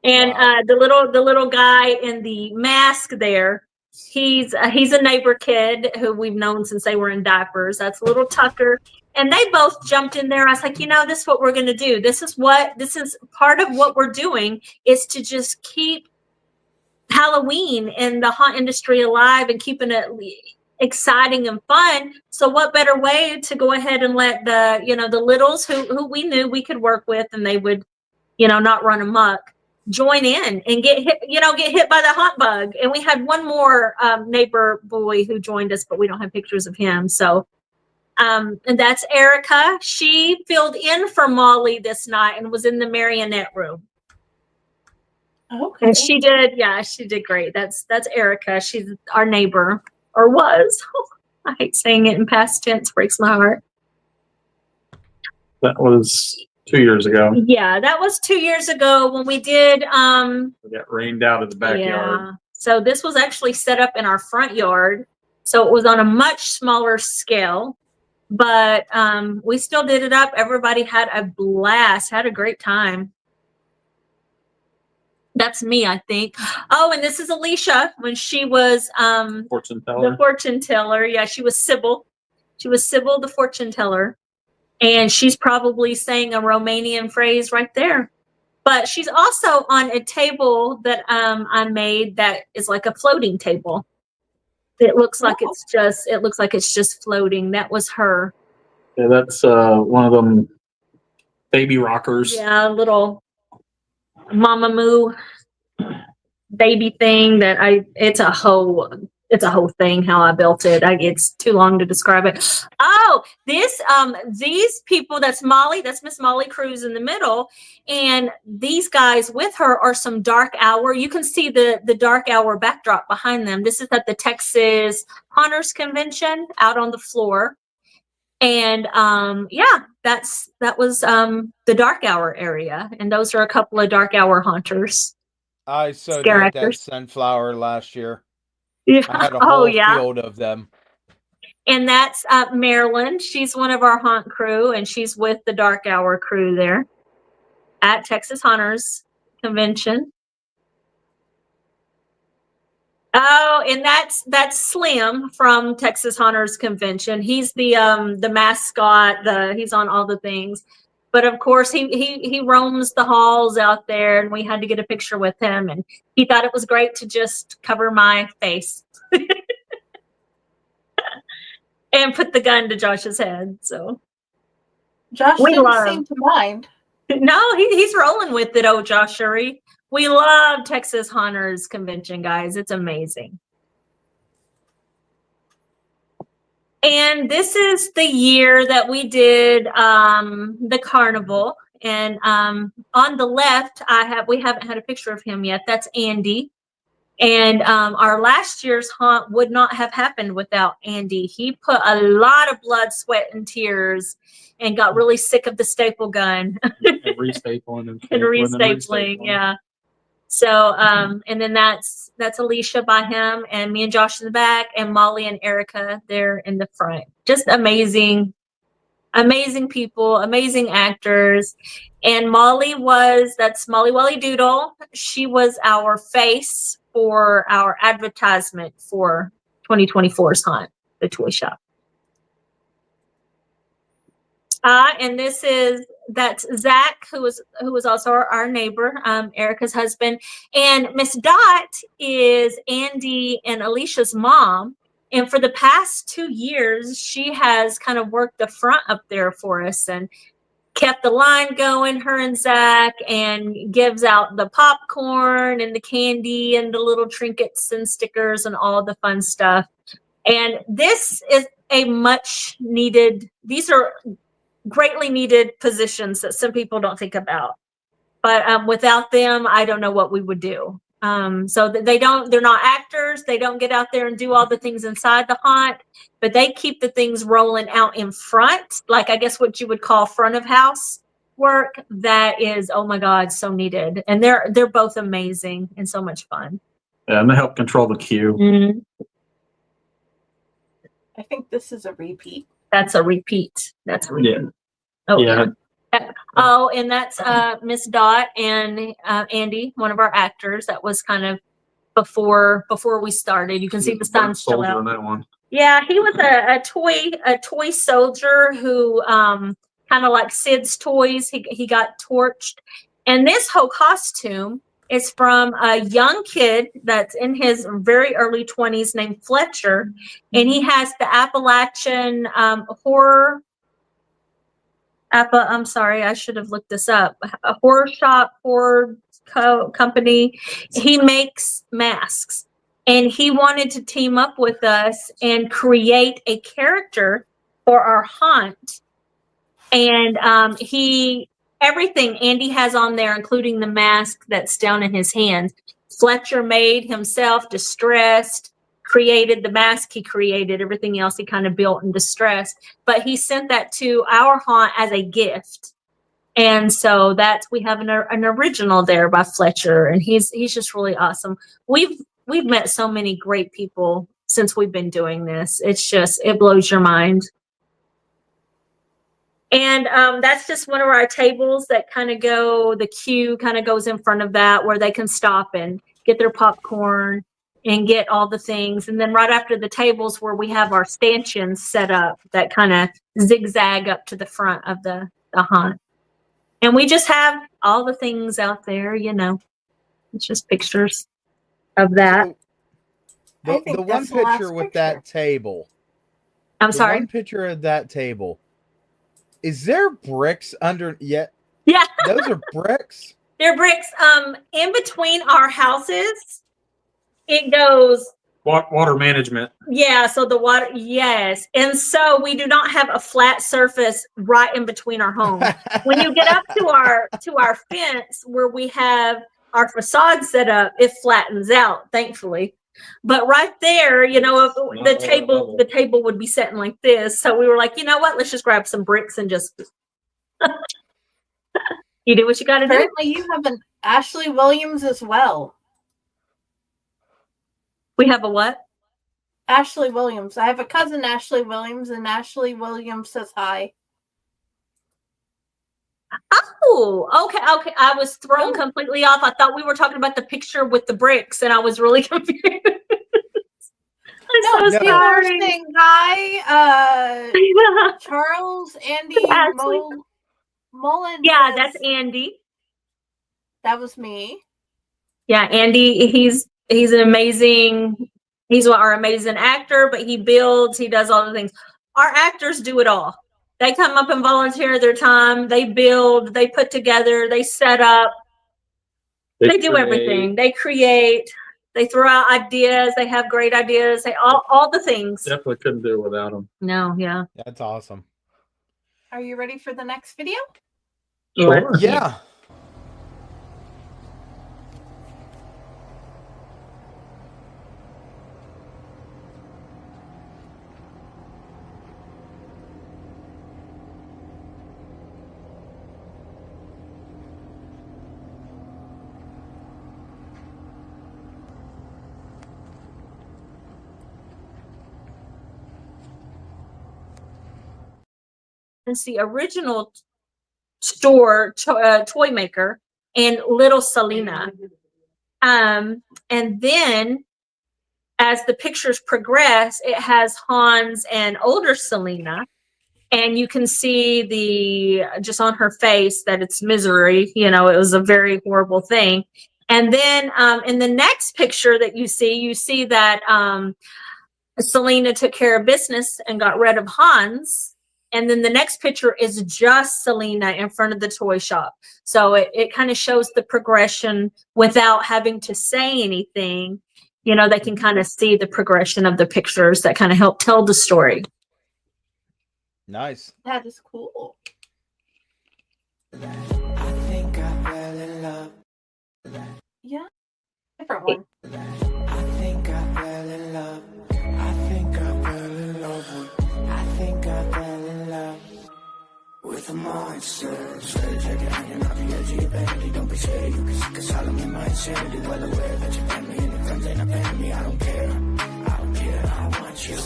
And the little guy in the mask there, he's a neighbor kid who we've known since they were in diapers. That's little Tucker. And they both jumped in there. I was like, this is what we're going to do. This is part of what we're doing, is to just keep Halloween and the haunt industry alive and keeping it exciting and fun. So what better way to go ahead and let the littles who we knew we could work with, and they would, not run amok, join in and get hit by the haunt bug. And we had one more neighbor boy who joined us, but we don't have pictures of him. So and that's Erica. She filled in for Molly this night and was in the marionette room. Okay. And she did great. That's Erica. She's our neighbor, or was. I hate saying it in past tense, breaks my heart. That was 2 years ago. Yeah, that was 2 years ago when we did we got rained out in the backyard. Yeah. So this was actually set up in our front yard. So it was on a much smaller scale. But we still did it up. Everybody had a blast, had a great time. That's me, I think. Oh, and this is Alicia when she was fortune teller. The fortune teller. Yeah, she was Sybil. She was Sybil, the fortune teller. And she's probably saying a Romanian phrase right there. But she's also on a table that I made that is like a floating table. It looks like it's just floating. That was her. Yeah, that's one of them baby rockers. Yeah, little Mama Moo baby thing it's a whole thing how I built it. It's too long to describe it. Oh, these people, that's Miss Molly Cruz in the middle, and these guys with her are some Dark Hour. You can see the Dark Hour backdrop behind them. This is at the Texas Hunters Convention out on the floor. And that was the Dark Hour area, and those are a couple of Dark Hour hunters. I sewed Scare that actors. sunflower last year. Yeah. I had a whole field of them. And that's Marilyn. She's one of our haunt crew, and she's with the Dark Hour crew there at Texas Hunters Convention. Oh, and that's Slim from Texas Hunters Convention. He's the mascot. He's on all the things. But of course, he roams the halls out there, and we had to get a picture with him. And he thought it was great to just cover my face and put the gun to Josh's head. So Josh didn't seem to mind. No, he's rolling with it. Oh, Josh Shuri. We love Texas Hunters Convention, guys. It's amazing. And this is the year that we did the carnival. And on the left, we haven't had a picture of him yet. That's Andy. And our last year's haunt would not have happened without Andy. He put a lot of blood, sweat, and tears, and got really sick of the staple gun. And restapling and restapling, yeah. So, and then that's Alicia by him, and me and Josh in the back, and Molly and Erica there in the front. Just amazing people, amazing actors. And that's Molly Welly Doodle. She was our face for our advertisement for 2024's haunt, the toy shop. And that's Zach, who was also our neighbor, Erica's husband. And Miss Dot is Andy and Alicia's mom. And for the past 2 years, she has kind of worked the front up there for us and kept the line going, her and Zach, and gives out the popcorn and the candy and the little trinkets and stickers and all the fun stuff. And this is these are greatly needed positions that some people don't think about. But without them, I don't know what we would do. So they're not actors. They don't get out there and do all the things inside the haunt, but they keep the things rolling out in front, like I guess what you would call front of house work. That is, oh my God, so needed. And they're both amazing and so much fun. Yeah, and they help control the queue. Mm-hmm. I think this is a repeat. That's a repeat. Yeah. Oh, yeah. Oh, and that's Miss Dot and Andy, one of our actors. That was kind of before we started. You can see the sun's still out. On that one. Yeah, he was a toy soldier who kind of like Sid's toys. He got torched, and this whole costume is from a young kid that's in his very early 20s named Fletcher, and he has the Appalachian horror. I'm sorry, I should have looked this up. A horror company. He makes masks, and he wanted to team up with us and create a character for our haunt. And everything Andy has on there, including the mask that's down in his hand, Fletcher made himself, distressed. Created the mask, he created everything else he kind of built in distress, but he sent that to our haunt as a gift. And so we have an original there by Fletcher, and he's just really awesome. We've met so many great people since we've been doing this. It blows your mind. And that's just one of our tables that the queue kind of goes in front of that, where they can stop and get their popcorn and get all the things. And then right after the tables, where we have our stanchions set up that kind of zigzag up to the front of the haunt. And we just have all the things out there, it's just pictures of that. I think The one that's the last picture with picture. that table. I'm The sorry. one picture of that table. Is there bricks under yet? Yeah. Those are bricks. They're bricks. In between our houses, it goes. Water management. Yeah, so the water, yes. And so we do not have a flat surface right in between our homes. When you get up to our fence where we have our facade set up, it flattens out, thankfully. But right there, you know, the table would be sitting like this. So we were like, you know what? Let's just grab some bricks and just you do what you got to do. Apparently, you have an Ashley Williams as well. We have a what? Ashley Williams. I have a cousin, Ashley Williams, and Ashley Williams says hi. Oh, okay. I was thrown completely off. I thought we were talking about the picture with the bricks, and I was really confused. I'm so sorry. Interesting guy. Charles Andy Mullen. Yeah, that's Andy. That was me. Yeah, Andy. He's an amazing. He's our amazing actor, but he builds. He does all the things. Our actors do it all. They come up and volunteer their time. They build. They put together. They set up. They do everything. They create. They throw out ideas. They have great ideas. They all the things. Definitely couldn't do it without them. No, yeah. That's awesome. Are you ready for the next video? Sure. Yeah. It's the original store toy maker and little Selena. And then as the pictures progress, it has Hans and older Selena. And you can see just on her face that it's misery. You know, it was a very horrible thing. And then in the next picture that you see that Selena took care of business and got rid of Hans. And then the next picture is just Selena in front of the toy shop. So it kind of shows the progression without having to say anything. You know, they can kind of see the progression of the pictures that kind of help tell the story. Nice. That is cool. I think I fell in love. Yeah. Different one. I think I fell in love. I think I fell in love. I think I fell in love with a monster. Straight jacket hanging off the edge of your panty. Don't be scared, you can see cause Solomon might share. Be well aware that your family and your friends ain't a fan of me. I don't care. I don't care. I want you.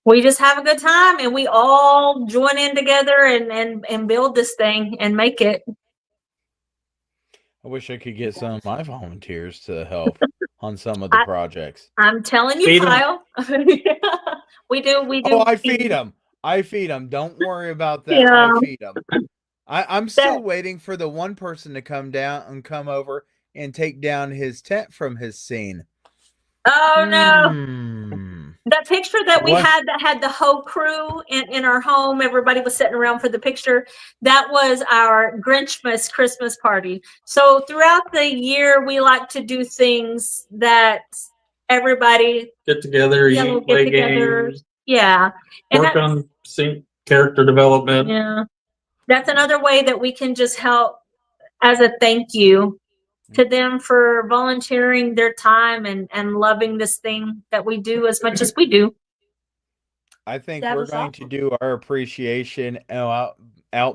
We just have a good time and we all join in together and build this thing and make it. I wish I could get some of my volunteers to help on some of the projects. I'm telling you, Feed 'em. Kyle. We do. Oh, I feed them. I feed them. Don't worry about that. Yeah. I feed them. I'm still waiting for the one person to come down and come over and take down his tent from his scene. Oh no. That picture that we What? had that had the whole crew in our home, everybody was sitting around for the picture. That was our Grinchmas Christmas party. So throughout the year, we like to do things that everybody Get together, you eat, know, play get together. games, Yeah. And work that's- on sync character development. Yeah. That's another way that we can just help as a thank you to them for volunteering their time and loving this thing that we do as much as we do. I think That we're was going to do our appreciation out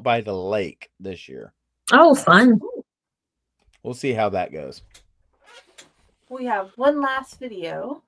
by the lake this year. Oh, fun. We'll see how that goes. We have one last video.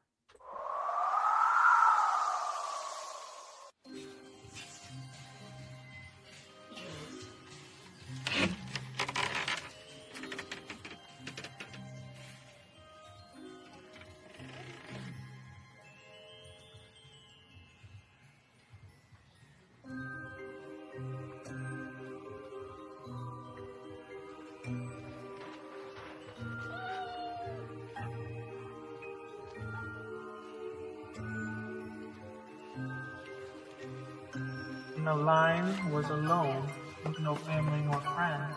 Selena Line was alone, with no family nor friend.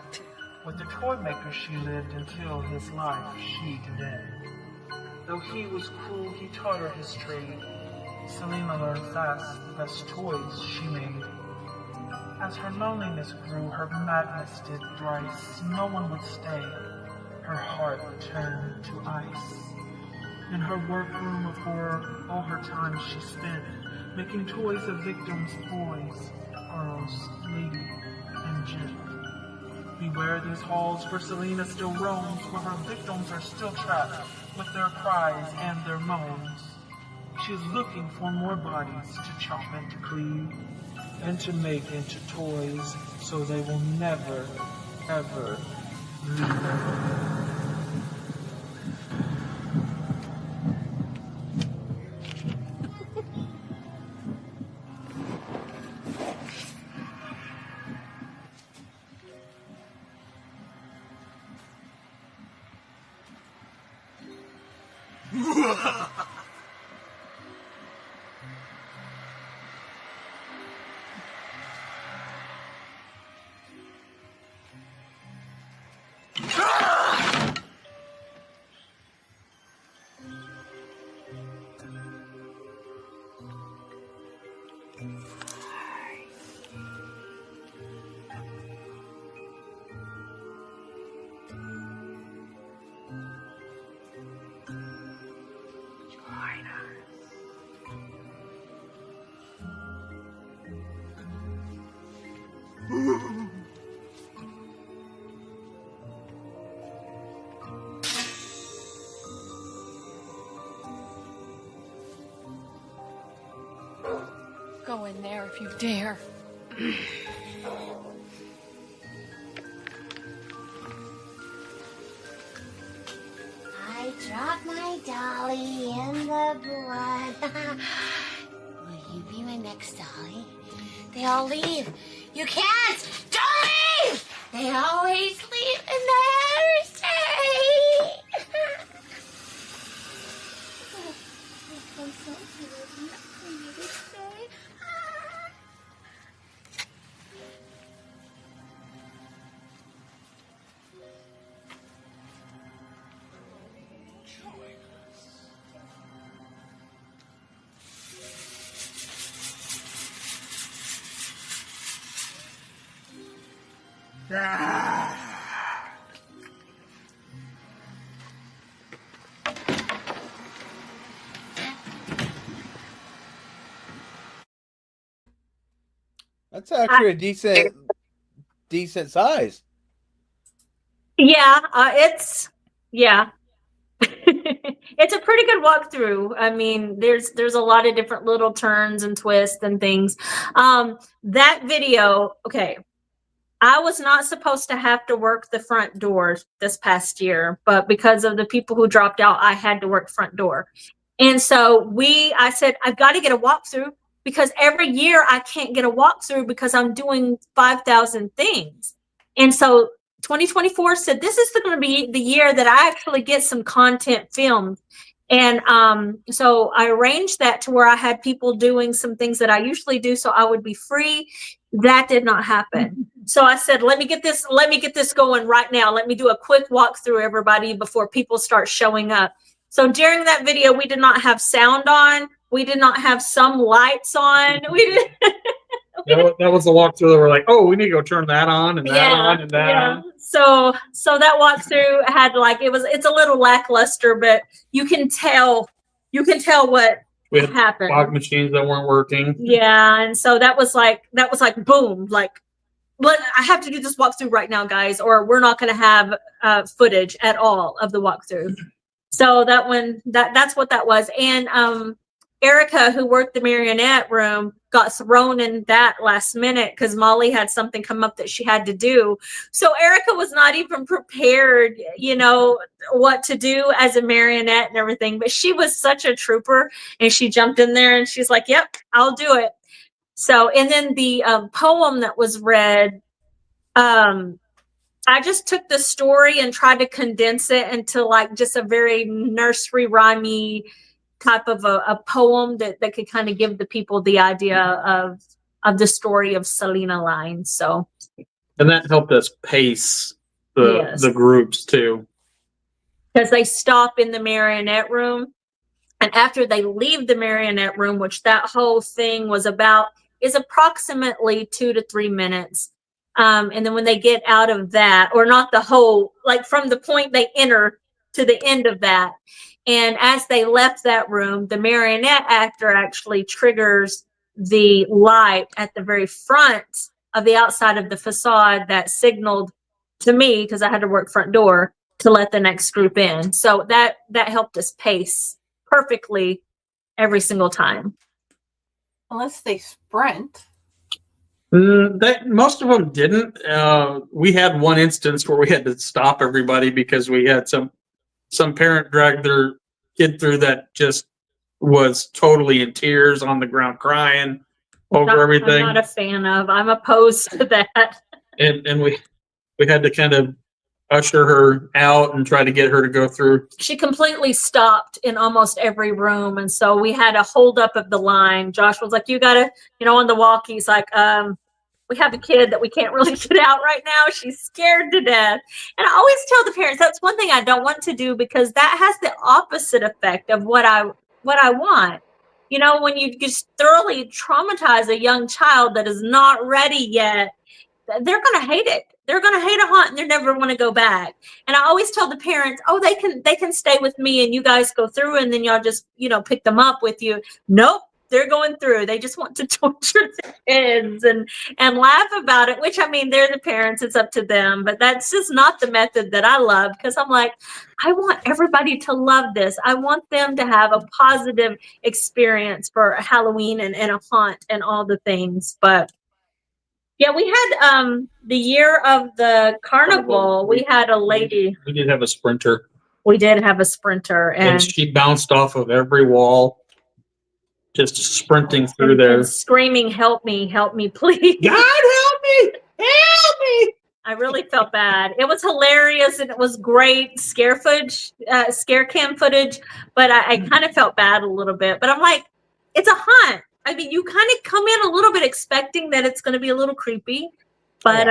With the toy maker she lived until his life she did end. Though he was cruel, he taught her his trade. Selena learned fast the best toys she made. As her loneliness grew, her madness did thrice. No one would stay. Her heart turned to ice. In her workroom of horror, all her time she spent, making toys of victims' boys, girls, lady, and gent. Beware these halls, for Selena still roams, where her victims are still trapped with their cries and their moans. She is looking for more bodies to chop and to cleave, and to make into toys, so they will never, ever leave. Go in there if you dare. I dropped my dolly in the blood. Will you be my next dolly? They all leave. You can't! Don't leave! They always leave and never stay. I'm so good. You need to stay. That's actually a decent size. Yeah, it's it's a pretty good walkthrough. I mean, there's a lot of different little turns and twists and things. That video, okay. I was not supposed to have to work the front door this past year, but because of the people who dropped out, I had to work front door. And so I said, I've got to get a walkthrough, because every year I can't get a walkthrough because I'm doing 5,000 things. And so 2024 said, this is going to be the year that I actually get some content filmed. And so I arranged that to where I had people doing some things that I usually do, so I would be free. That did not happen. So I said, let me get this going right now. Let me do a quick walkthrough, everybody, before people start showing up. So during that video, we did not have sound on. We did not have some lights on. We did. That was the walkthrough that we're like, oh, we need to go turn that on and that on and that on. So that walkthrough had it's a little lackluster, but you can tell what we had happened. Fog machines that weren't working. Yeah, and so that was like boom, I have to do this walkthrough right now, guys, or we're not going to have footage at all of the walkthrough. So that's what that was. And Erica, who worked the marionette room, got thrown in that last minute because Molly had something come up that she had to do. So Erica was not even prepared, what to do as a marionette and everything. But she was such a trooper, and she jumped in there and she's like, yep, I'll do it. So, and then the poem that was read, I just took the story and tried to condense it into just a very nursery rhymey type of a poem that could kind of give the people the idea of the story of Selena line. So, and that helped us pace Yes. the groups too. because they stop in the marionette room, and after they leave the marionette room, which that whole thing is approximately 2 to 3 minutes. And then when they get out of that, or not the whole, like from the point they enter to the end of that, and as they left that room, the marionette actor actually triggers the light at the very front of the outside of the facade that signaled to me, because I had to work front door, to let the next group in. So that helped us pace perfectly every single time. Unless they sprint. That most of them didn't. We had one instance where we had to stop everybody because we had some parent drag their kid through that just was totally in tears on the ground crying over everything. I'm not a fan of. I'm opposed to that. And we had to kind of usher her out and try to get her to go through. She completely stopped in almost every room, and so we had a hold up of the line. Josh was like, "You gotta," on the walkie. He's like, "We have a kid that we can't really get out right now. She's scared to death." And I always tell the parents that's one thing I don't want to do, because that has the opposite effect of what I want. When you just thoroughly traumatize a young child that is not ready yet, they're going to hate it. They're going to hate a haunt, and they're never want to go back. And I always tell the parents, "Oh, they can stay with me, and you guys go through, and then y'all just pick them up with you." Nope, they're going through. They just want to torture the kids and laugh about it. Which, I mean, they're the parents; it's up to them. But that's just not the method that I love, because I'm like, I want everybody to love this. I want them to have a positive experience for Halloween and a haunt and all the things. But yeah, we had the year of the carnival, we had a lady. We did have a sprinter. We did have a sprinter, And she bounced off of every wall, just sprinting through there. and screaming, "Help me, please. God help me! Help me!" I really felt bad. It was hilarious and it was great scare cam footage, but I kind of felt bad a little bit. But I'm like, it's a haunt. I mean, you kind of come in a little bit expecting that it's going to be a little creepy, but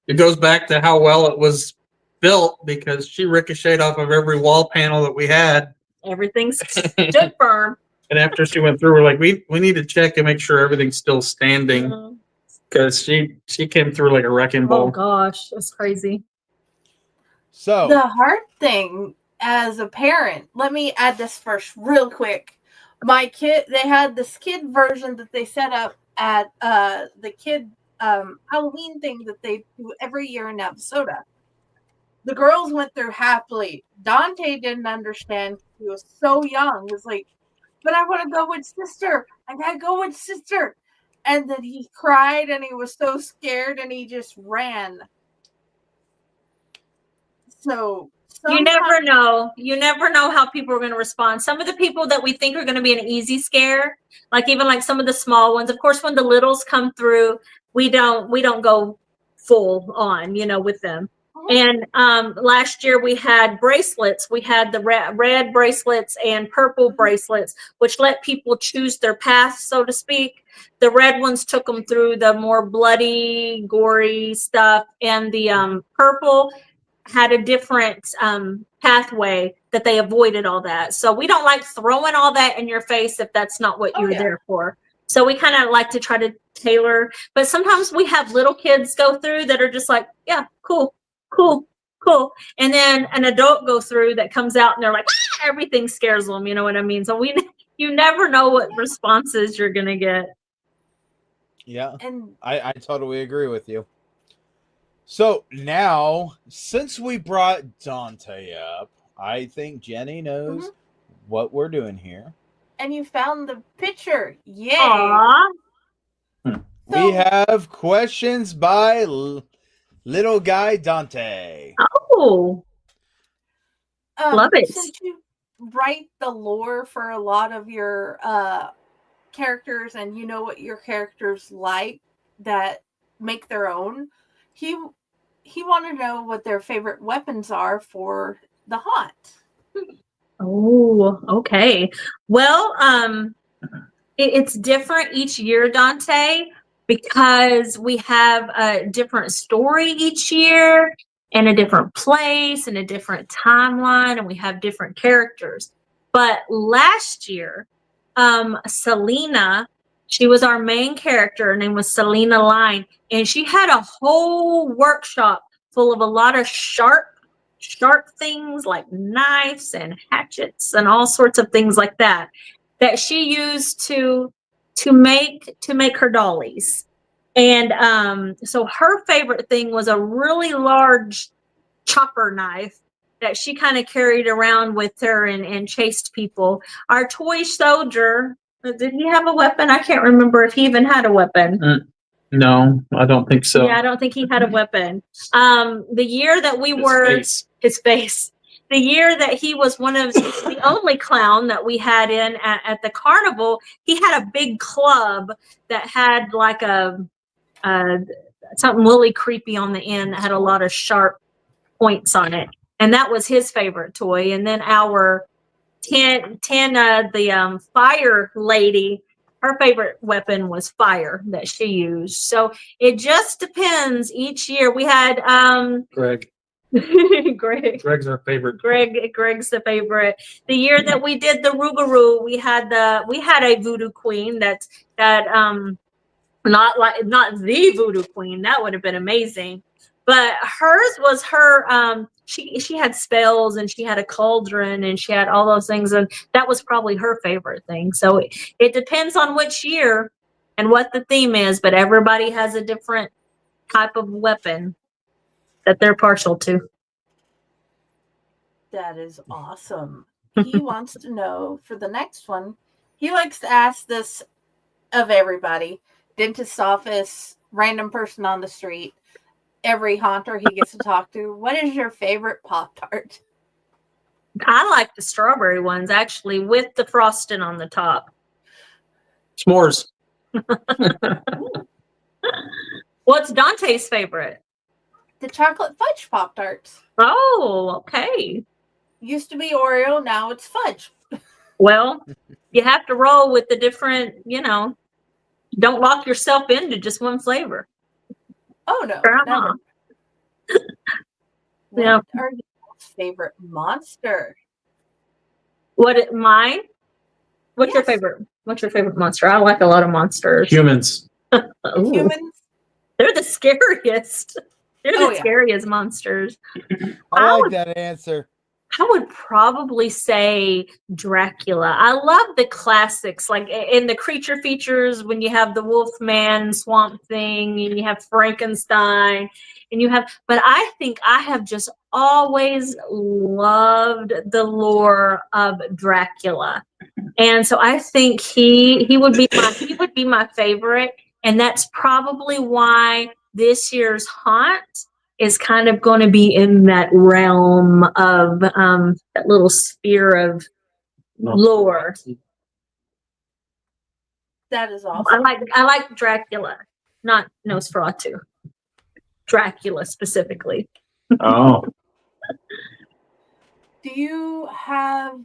it goes back to how well it was built, because she ricocheted off of every wall panel that we had. Everything stood firm. And after she went through, we're like, we need to check and make sure everything's still standing, because she came through like a wrecking ball. Oh gosh, it's crazy. So the hard thing as a parent, let me add this first real quick. My kid, they had this kid version that they set up at the kid Halloween thing that they do every year in Navasota. The girls went through happily. Dante didn't understand. He was so young. He was like, "But I want to go with sister. I gotta go with sister." And then he cried and he was so scared and he just ran. So you never know. You never know how people are going to respond. Some of the people that we think are going to be an easy scare, like even like some of the small ones. Of course, when the littles come through, we don't go full on, with them. And last year we had bracelets. We had the red bracelets and purple bracelets, which let people choose their path, so to speak. The red ones took them through the more bloody, gory stuff, and the purple had a different pathway that they avoided all that. So we don't like throwing all that in your face if that's not what you're there for. So we kind of like to try to tailor, but sometimes we have little kids go through that are just like, yeah, cool. And then an adult go through that comes out and they're like, everything scares them. You know what I mean? So you never know what responses you're going to get. Yeah, and I totally agree with you. So now, since we brought Dante up, I think Jenny knows what we're doing here. And you found the picture. Yay. Aww. We have questions by little guy Dante. Oh. Love it. Since you write the lore for a lot of your characters and you know what your characters like that make their own, he wanted to know what their favorite weapons are for the haunt. Oh, okay. Well, it's different each year, Dante, because we have a different story each year and a different place and a different timeline, and we have different characters. But last year, Selena, she was our main character. Her name was Selena Line, and she had a whole workshop full of a lot of sharp things like knives and hatchets and all sorts of things like that she used to make her dollies. And so her favorite thing was a really large chopper knife that she kind of carried around with her and chased people. Our toy soldier, did he have a weapon? I can't remember if he even had a weapon. No, I don't think so. Yeah, I don't think he had a weapon. The year that we his face. The year that he was one of the only clown that we had in at the carnival, he had a big club that had like a something really creepy on the end that had a lot of sharp points on it, and that was his favorite toy. And then our the fire lady, her favorite weapon was fire that she used. So it just depends each year. We had Greg. Greg's our favorite. Greg's the favorite. The year that we did the Rougarou, we had a voodoo queen that not the voodoo queen. That would have been amazing. But hers was her she had spells and she had a cauldron and she had all those things, and that was probably her favorite thing. So it depends on which year and what the theme is, but everybody has a different type of weapon that they're partial to. That is awesome. He wants to know for the next one. He likes to ask this of everybody: dentist's office, random person on the street, every haunter he gets to talk to. What is your favorite Pop-Tart? I like the strawberry ones, actually, with the frosting on the top. S'mores. What's Dante's favorite? The chocolate fudge Pop-Tarts. Oh, okay. Used to be Oreo, now it's fudge. Well, you have to roll with the different, don't lock yourself into just one flavor. Oh, no. Grandma. What are your favorite monster? Mine? What's your favorite? What's your favorite monster? I like a lot of monsters. Humans. Humans? They're the scariest. They're the scariest monsters. I like that answer. I would probably say Dracula. I love the classics, like in the creature features when you have the Wolfman, Swamp Thing, and you have Frankenstein, but I think I have just always loved the lore of Dracula. And so I think he would be my favorite, and that's probably why this year's haunt is kind of going to be in that realm of that little sphere of lore. That is awesome. I like Dracula, not Nosferatu. Dracula specifically. Oh. Do you have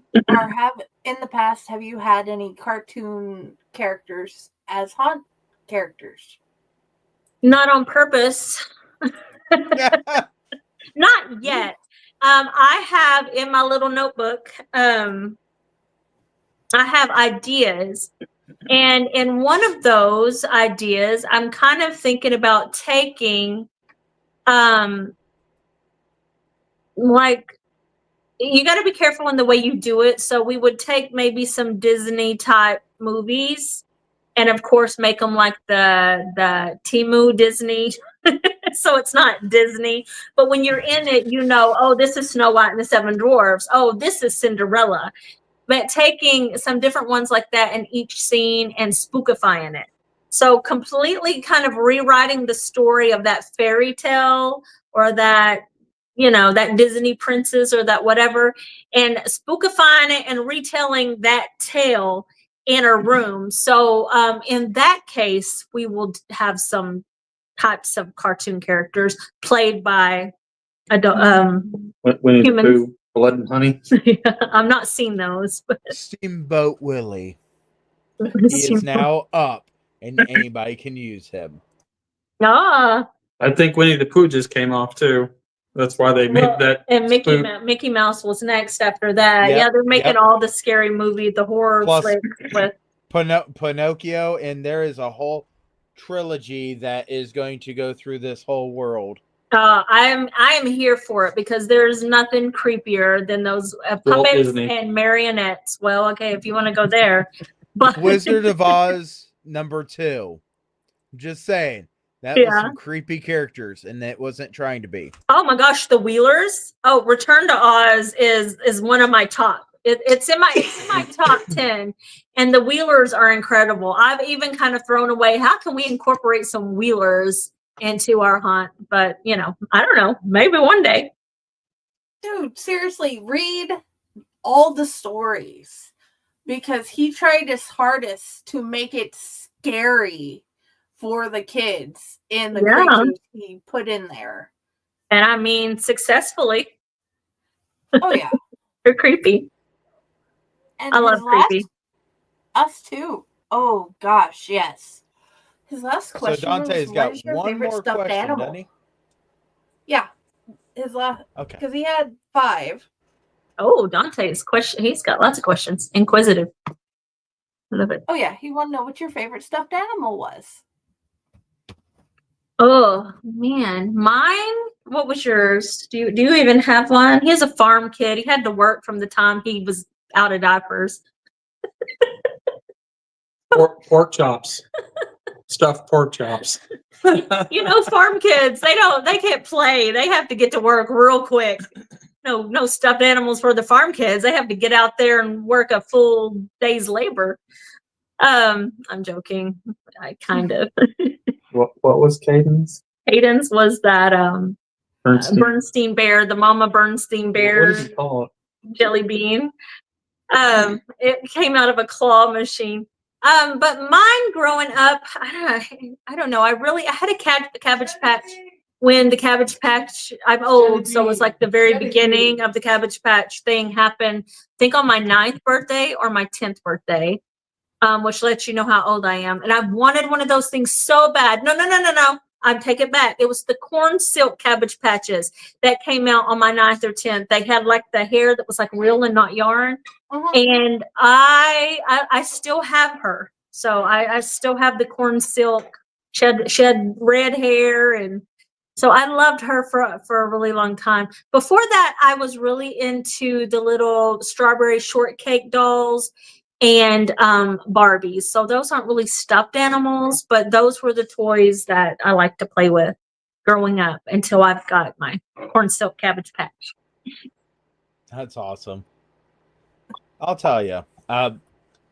in the past, have you had any cartoon characters as haunt characters? Not on purpose. Not yet. I have in my little notebook, I have ideas. And in one of those ideas, I'm kind of thinking about taking, you got to be careful in the way you do it. So we would take maybe some Disney type movies and of course make them like the Temu Disney. So it's not Disney, but when you're in it, oh, this is Snow White and the Seven Dwarfs. Oh, this is Cinderella. But taking some different ones like that in each scene and spookifying it. So completely kind of rewriting the story of that fairy tale or that, that Disney princess or that whatever, and spookifying it and retelling that tale in a room. So in that case, we will have some types of cartoon characters played by Winnie the Pooh, Blood and Honey. I'm not seeing those. But. Steamboat Willie. He is now up, and anybody can use him. Ah. I think Winnie the Pooh just came off too. That's why they made that. And spook. Mickey Mouse was next after that. Yep, Yeah, they're making yep. all the scary movie, the horror Plus flicks with. Pinocchio, and there is a whole trilogy that is going to go through this whole world. I am here for it because there's nothing creepier than those Walt puppets Disney. and marionettes. Well, okay, if you want to go there, but Wizard of Oz #2. Just saying. That was Yeah. some creepy characters, and it wasn't trying to be. Oh my gosh, the Wheelers. Oh, Return to Oz is one of my top. It's in my top 10, and the Wheelers are incredible. I've even kind of thrown away, how can we incorporate some Wheelers into our haunt? But I don't know, maybe one day. Dude, seriously, read all the stories because he tried his hardest to make it scary for the kids and the Yeah. creatures he put in there. And I mean successfully. Oh yeah. They're creepy. And I love his last- creepy. Us too. Oh gosh, yes. His last So question Dante's was, got what is your one favorite more stuffed question, animal? doesn't he? Yeah. His last Okay. because he had 5. Oh, Dante's question. He's got lots of questions. Inquisitive. I love it. Oh yeah, he wanted to know what your favorite stuffed animal was. Oh man, mine. What was yours? Do you even have one? He has a farm kid. He had to work from the time he was out of diapers. Pork chops. Stuffed pork chops. Farm kids. They can't play. They have to get to work real quick. No stuffed animals for the farm kids. They have to get out there and work a full day's labor. I'm joking. I kind of. What was Caden's? Hayden's was that Bernstein. Bernstein bear, the mama Bernstein bear. What did you call it? Jelly bean. It came out of a claw machine. But mine growing up, I don't know. I had a Cabbage Patch when the Cabbage Patch. I'm old, so it was like the very beginning of the Cabbage Patch thing happened. I think on my 9th birthday or my 10th birthday, which lets you know how old I am. And I wanted one of those things so bad. No. I take it back. It was the corn silk Cabbage Patches that came out on my 9th or 10th. They had like the hair that was like real and not yarn. And I still have her. So I still have the corn silk. She had red hair, and so I loved her for a really long time. Before that, I was really into the little strawberry shortcake dolls and Barbies. So those aren't really stuffed animals, but those were the toys that I liked to play with growing up until I've got my corn silk Cabbage Patch. That's awesome. I'll tell you,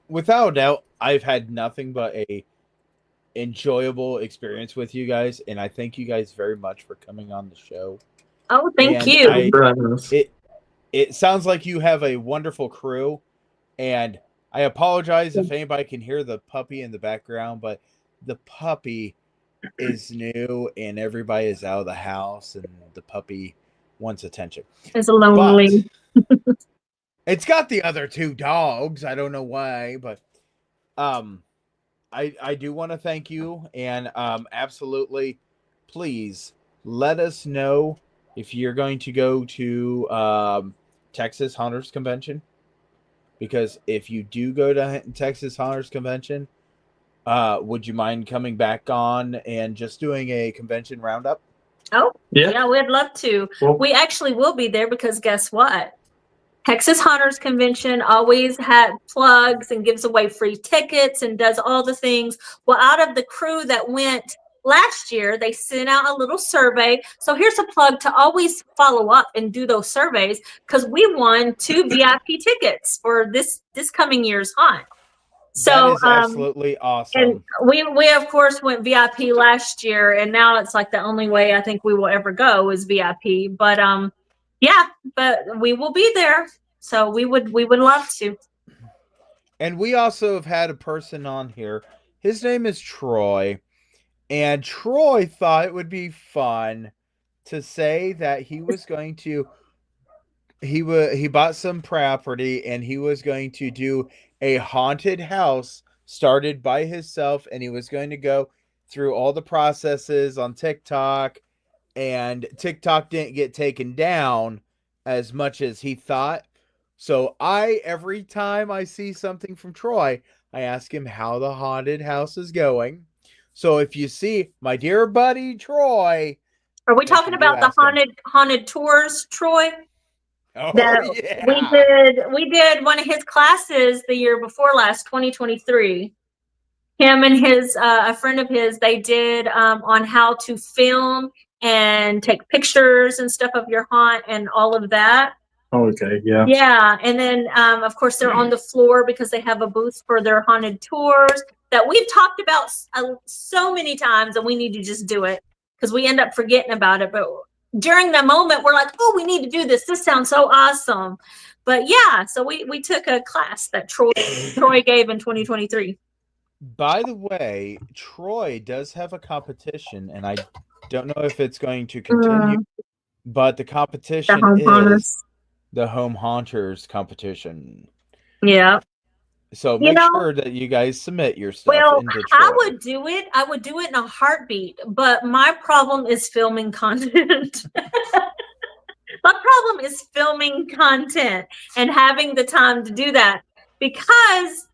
without a doubt, I've had nothing but a enjoyable experience with you guys, and I thank you guys very much for coming on the show. Oh, thank you. It sounds like you have a wonderful crew, and I apologize if anybody can hear the puppy in the background, but the puppy is new and everybody is out of the house, and the puppy wants attention. It's lonely. But it's got the other 2 dogs. I don't know why, but I do want to thank you, and absolutely, please let us know if you're going to go to Texas Hunters Convention. Because if you do go to Texas Hunters Convention, would you mind coming back on and just doing a convention roundup? Oh, yeah, we'd love to. Well- We actually will be there because guess what? Texas Hunters Convention always had plugs and gives away free tickets and does all the things. Well, out of the crew that went last year, they sent out a little survey. So here's a plug to always follow up and do those surveys because we won 2 VIP tickets for this coming year's hunt. So that is absolutely awesome. And we of course went VIP last year, and now it's like the only way I think we will ever go is VIP. But yeah, but we will be there. So we would love to. And we also have had a person on here. His name is Troy. And Troy thought it would be fun to say that he was going to he bought some property and he was going to do a haunted house started by himself, and he was going to go through all the processes on TikTok, and TikTok didn't get taken down as much as he thought. So every time I see something from Troy, I ask him how the haunted house is going. So if you see my dear buddy Troy, are we talking about the haunted tours, Troy? Oh, that we did one of his classes the year before last, 2023. Him and a friend of his, they did on how to film and take pictures and stuff of your haunt and all of that. Okay, yeah. Yeah, and then of course they're on the floor because they have a booth for their haunted tours that we've talked about so many times, and we need to just do it because we end up forgetting about it. But during the moment, we're like, oh, we need to do this. This sounds so awesome. But yeah, so we took a class that Troy gave in 2023. By the way, Troy does have a competition, and I don't know if it's going to continue, but the competition is the Home Haunters competition. Yeah. So make sure that you guys submit your stuff into Troy. I would do it. I would do it in a heartbeat, but my problem is filming content. My problem is filming content and having the time to do that, because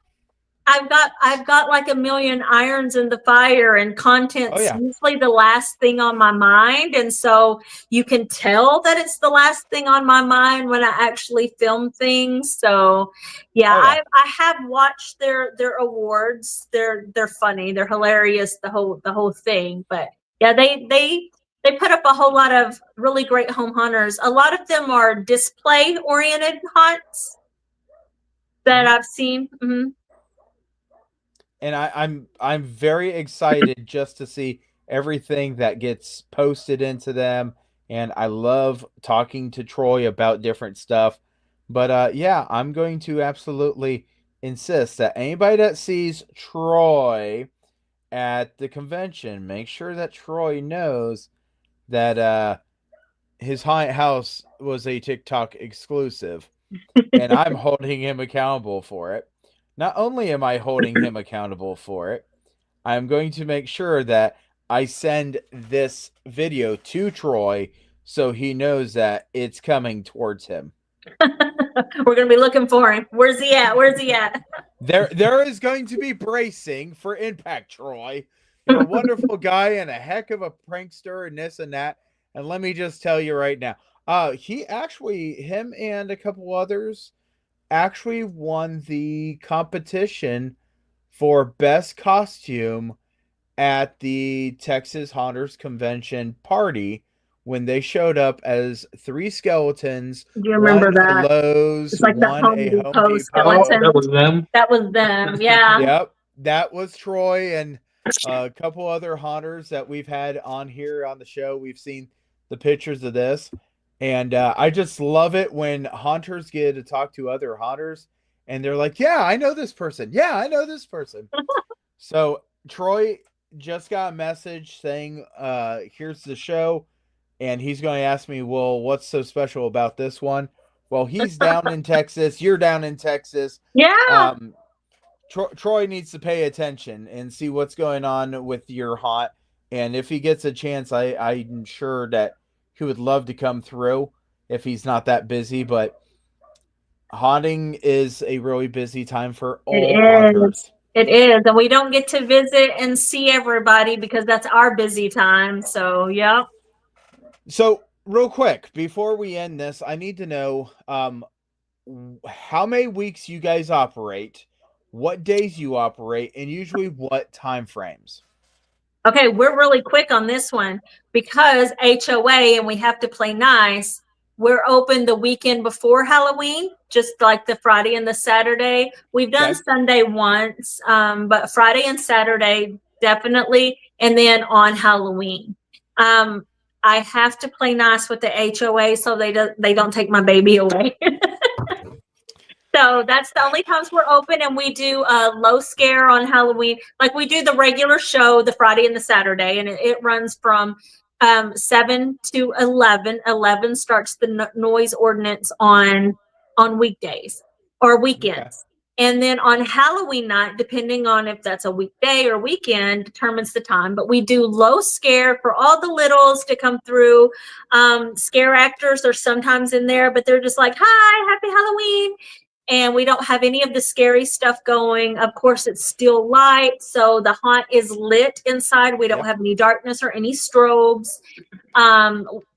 I've got like a million irons in the fire, and content's usually the last thing on my mind. And so you can tell that it's the last thing on my mind when I actually film things. So I have watched their awards. They're funny. They're hilarious. The whole thing. But yeah, they put up a whole lot of really great home hunters. A lot of them are display oriented haunts that I've seen. Mm-hmm. And I'm very excited just to see everything that gets posted into them. And I love talking to Troy about different stuff. But I'm going to absolutely insist that anybody that sees Troy at the convention, make sure that Troy knows that his haunted house was a TikTok exclusive. And I'm holding him accountable for it. Not only am I holding him accountable for it, I'm going to make sure that I send this video to Troy so he knows that it's coming towards him. We're going to be looking for him. Where's he at? Where's he at? There is going to be bracing for impact, Troy. You're a wonderful guy and a heck of a prankster and this and that. And let me just tell you right now, him and a couple others actually won the competition for best costume at the Texas Haunters Convention party when they showed up as 3 skeletons. Do you remember that? Lowe's, it's like the Home Depot skeleton. That was them? That was them, yeah. Yep, that was Troy and a couple other haunters that we've had on here on the show. We've seen the pictures of this. And I just love it when haunters get to talk to other haunters and they're like, yeah, I know this person. Yeah, I know this person. So Troy just got a message saying, here's the show. And he's going to ask me, well, what's so special about this one? Well, he's down in Texas. You're down in Texas. Yeah. Troy needs to pay attention and see what's going on with your haunt. And if he gets a chance, I'm sure that he would love to come through if he's not that busy, but haunting is a really busy time for all haunters. It is, and we don't get to visit and see everybody because that's our busy time. So, yeah. So, real quick, before we end this, I need to know how many weeks you guys operate, what days you operate, and usually what time frames. Okay, we're really quick on this one because HOA and we have to play nice. We're open the weekend before Halloween, just like the Friday and the Saturday. We've done Sunday once, but Friday and Saturday definitely, and then on Halloween. I have to play nice with the HOA so they don't take my baby away. So that's the only times we're open, and we do a low scare on Halloween. Like we do the regular show, the Friday and the Saturday, and it runs from 7 to 11. 11 starts the noise ordinance on weekdays or weekends. And then on Halloween night, depending on if that's a weekday or weekend, determines the time. But we do low scare for all the littles to come through. Scare actors are sometimes in there, but they're just like, hi, happy Halloween. And we don't have any of the scary stuff going. Of course, it's still light, so the haunt is lit inside. We don't have any darkness or any strobes.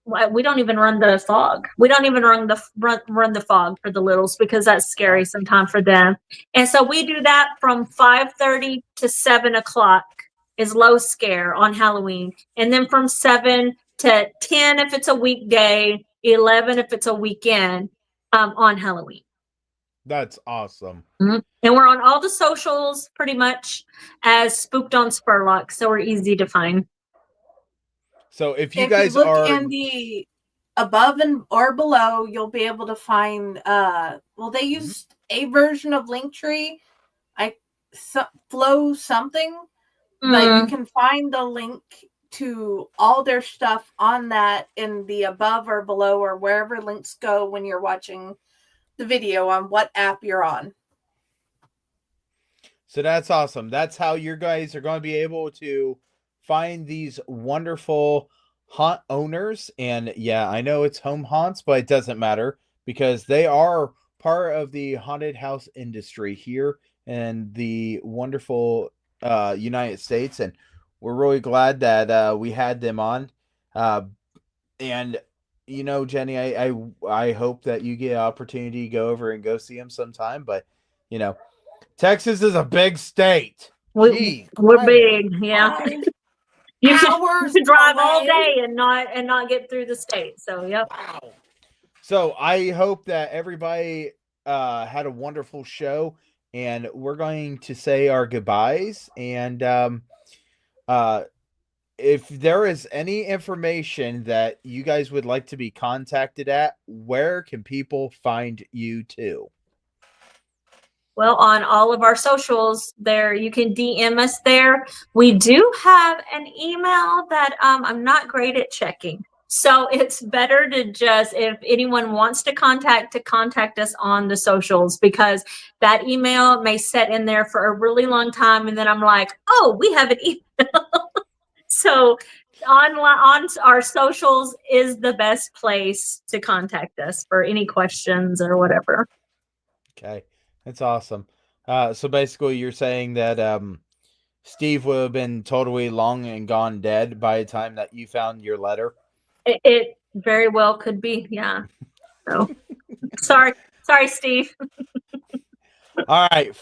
We don't even run the fog. We don't even run the fog for the littles because that's scary sometimes for them. And so we do that from 5:30 to 7 o'clock is low scare on Halloween, and then from 7 to 10 if it's a weekday, 11 if it's a weekend on Halloween. That's awesome. Mm-hmm. And we're on all the socials pretty much as Spooked on Spurlock, so we're easy to find. So if you If guys you look are in the above and or below, you'll be able to find. They used a version of Linktree, Flow something, but you can find the link to all their stuff on that in the above or below or wherever links go when you're watching the video on what app you're on. So that's awesome. That's how you guys are going to be able to find these wonderful haunt owners. And yeah, I know it's home haunts, but it doesn't matter because they are part of the haunted house industry here in the wonderful United States. And we're really glad that we had them on. And you know, Jenny, I hope that you get an opportunity to go over and go see them sometime. But you know, Texas is a big state. We're big, yeah. You can drive all day and not get through the state. So yep. So I hope that everybody had a wonderful show, and we're going to say our goodbyes. And if there is any information that you guys would like to be contacted at, where can people find you too? Well, on all of our socials there, you can DM us there. We do have an email that I'm not great at checking. So it's better to just, if anyone wants to contact us on the socials, because that email may sit in there for a really long time. And then I'm like, oh, we have an email. So on our socials is the best place to contact us for any questions or whatever. Okay, that's awesome. So basically you're saying that Steve would have been totally long and gone dead by the time that you found your letter? It very well could be, yeah. So sorry, Steve. All right,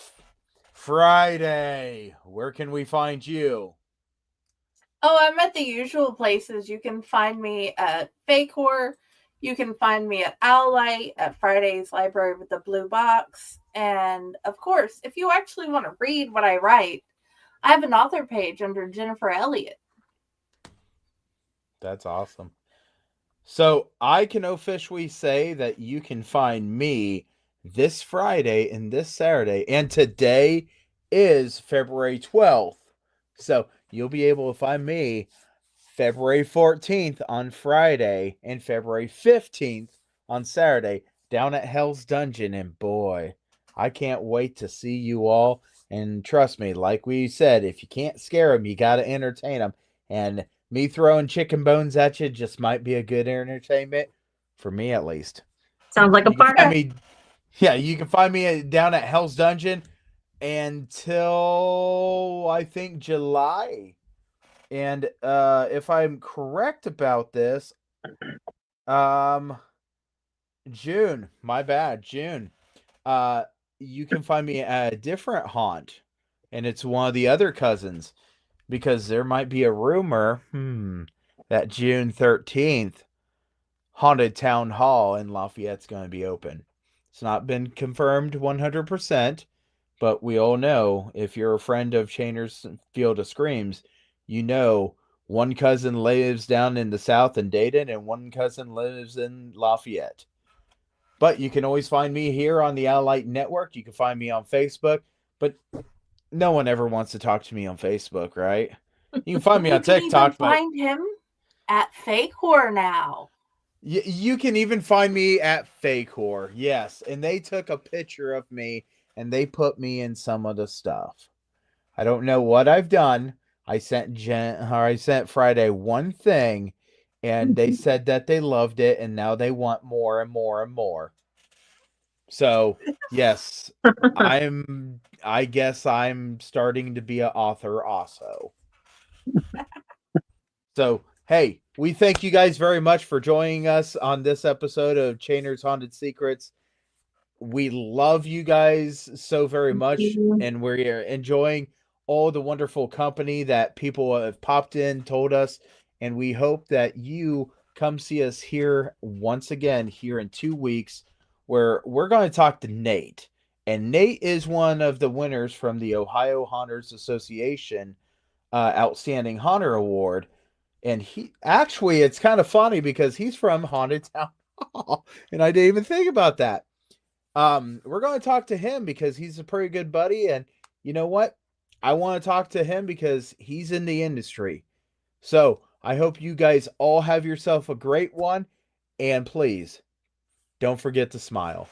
Friday, where can we find you? Oh, I'm at the usual places. You can find me at Fake Horror. You can find me at Owlite, at Friday's Library with the Blue Box. And, of course, if you actually want to read what I write, I have an author page under Jennifer Elliott. That's awesome. So I can officially say that you can find me this Friday and this Saturday. And today is February 12th. So you'll be able to find me February 14th on Friday and February 15th on Saturday down at Hell's Dungeon. And boy, I can't wait to see you all. And trust me, like we said, if you can't scare them, you got to entertain them. And me throwing chicken bones at you just might be a good entertainment for me, at least. Sounds like a party. You can find me down at Hell's Dungeon until I think July. And if I'm correct about this, June. My bad, June. You can find me at a different haunt, and it's one of the other cousins, because there might be a rumor that June 13th, Haunted Town Hall in Lafayette's going to be open. It's not been confirmed 100%, but we all know, if you're a friend of Chainer's Field of Screams, you know one cousin lives down in the south in Dayton and one cousin lives in Lafayette. But you can always find me here on the Owlite Network. You can find me on Facebook, but no one ever wants to talk to me on Facebook, right? You can find me on TikTok. You can find him at Fake Horror now. You can even find me at Fake Horror, yes. And they took a picture of me and they put me in some of the stuff. I don't know what I've done. I sent Friday one thing, and they said that they loved it, and now they want more and more and more. So yes, I guess I'm starting to be an author also. So hey, we thank you guys very much for joining us on this episode of Chainer's Haunted Secrets. We love you guys so very much, and we're enjoying all the wonderful company that people have popped in, told us, and we hope that you come see us here once again here in 2 weeks, where we're going to talk to Nate. And Nate is one of the winners from the Ohio Haunters Association Outstanding Haunter Award. And it's kind of funny because he's from Haunted Town Hall, and I didn't even think about that. We're going to talk to him because he's a pretty good buddy, and you know what? I want to talk to him because he's in the industry. So I hope you guys all have yourself a great one, and please don't forget to smile.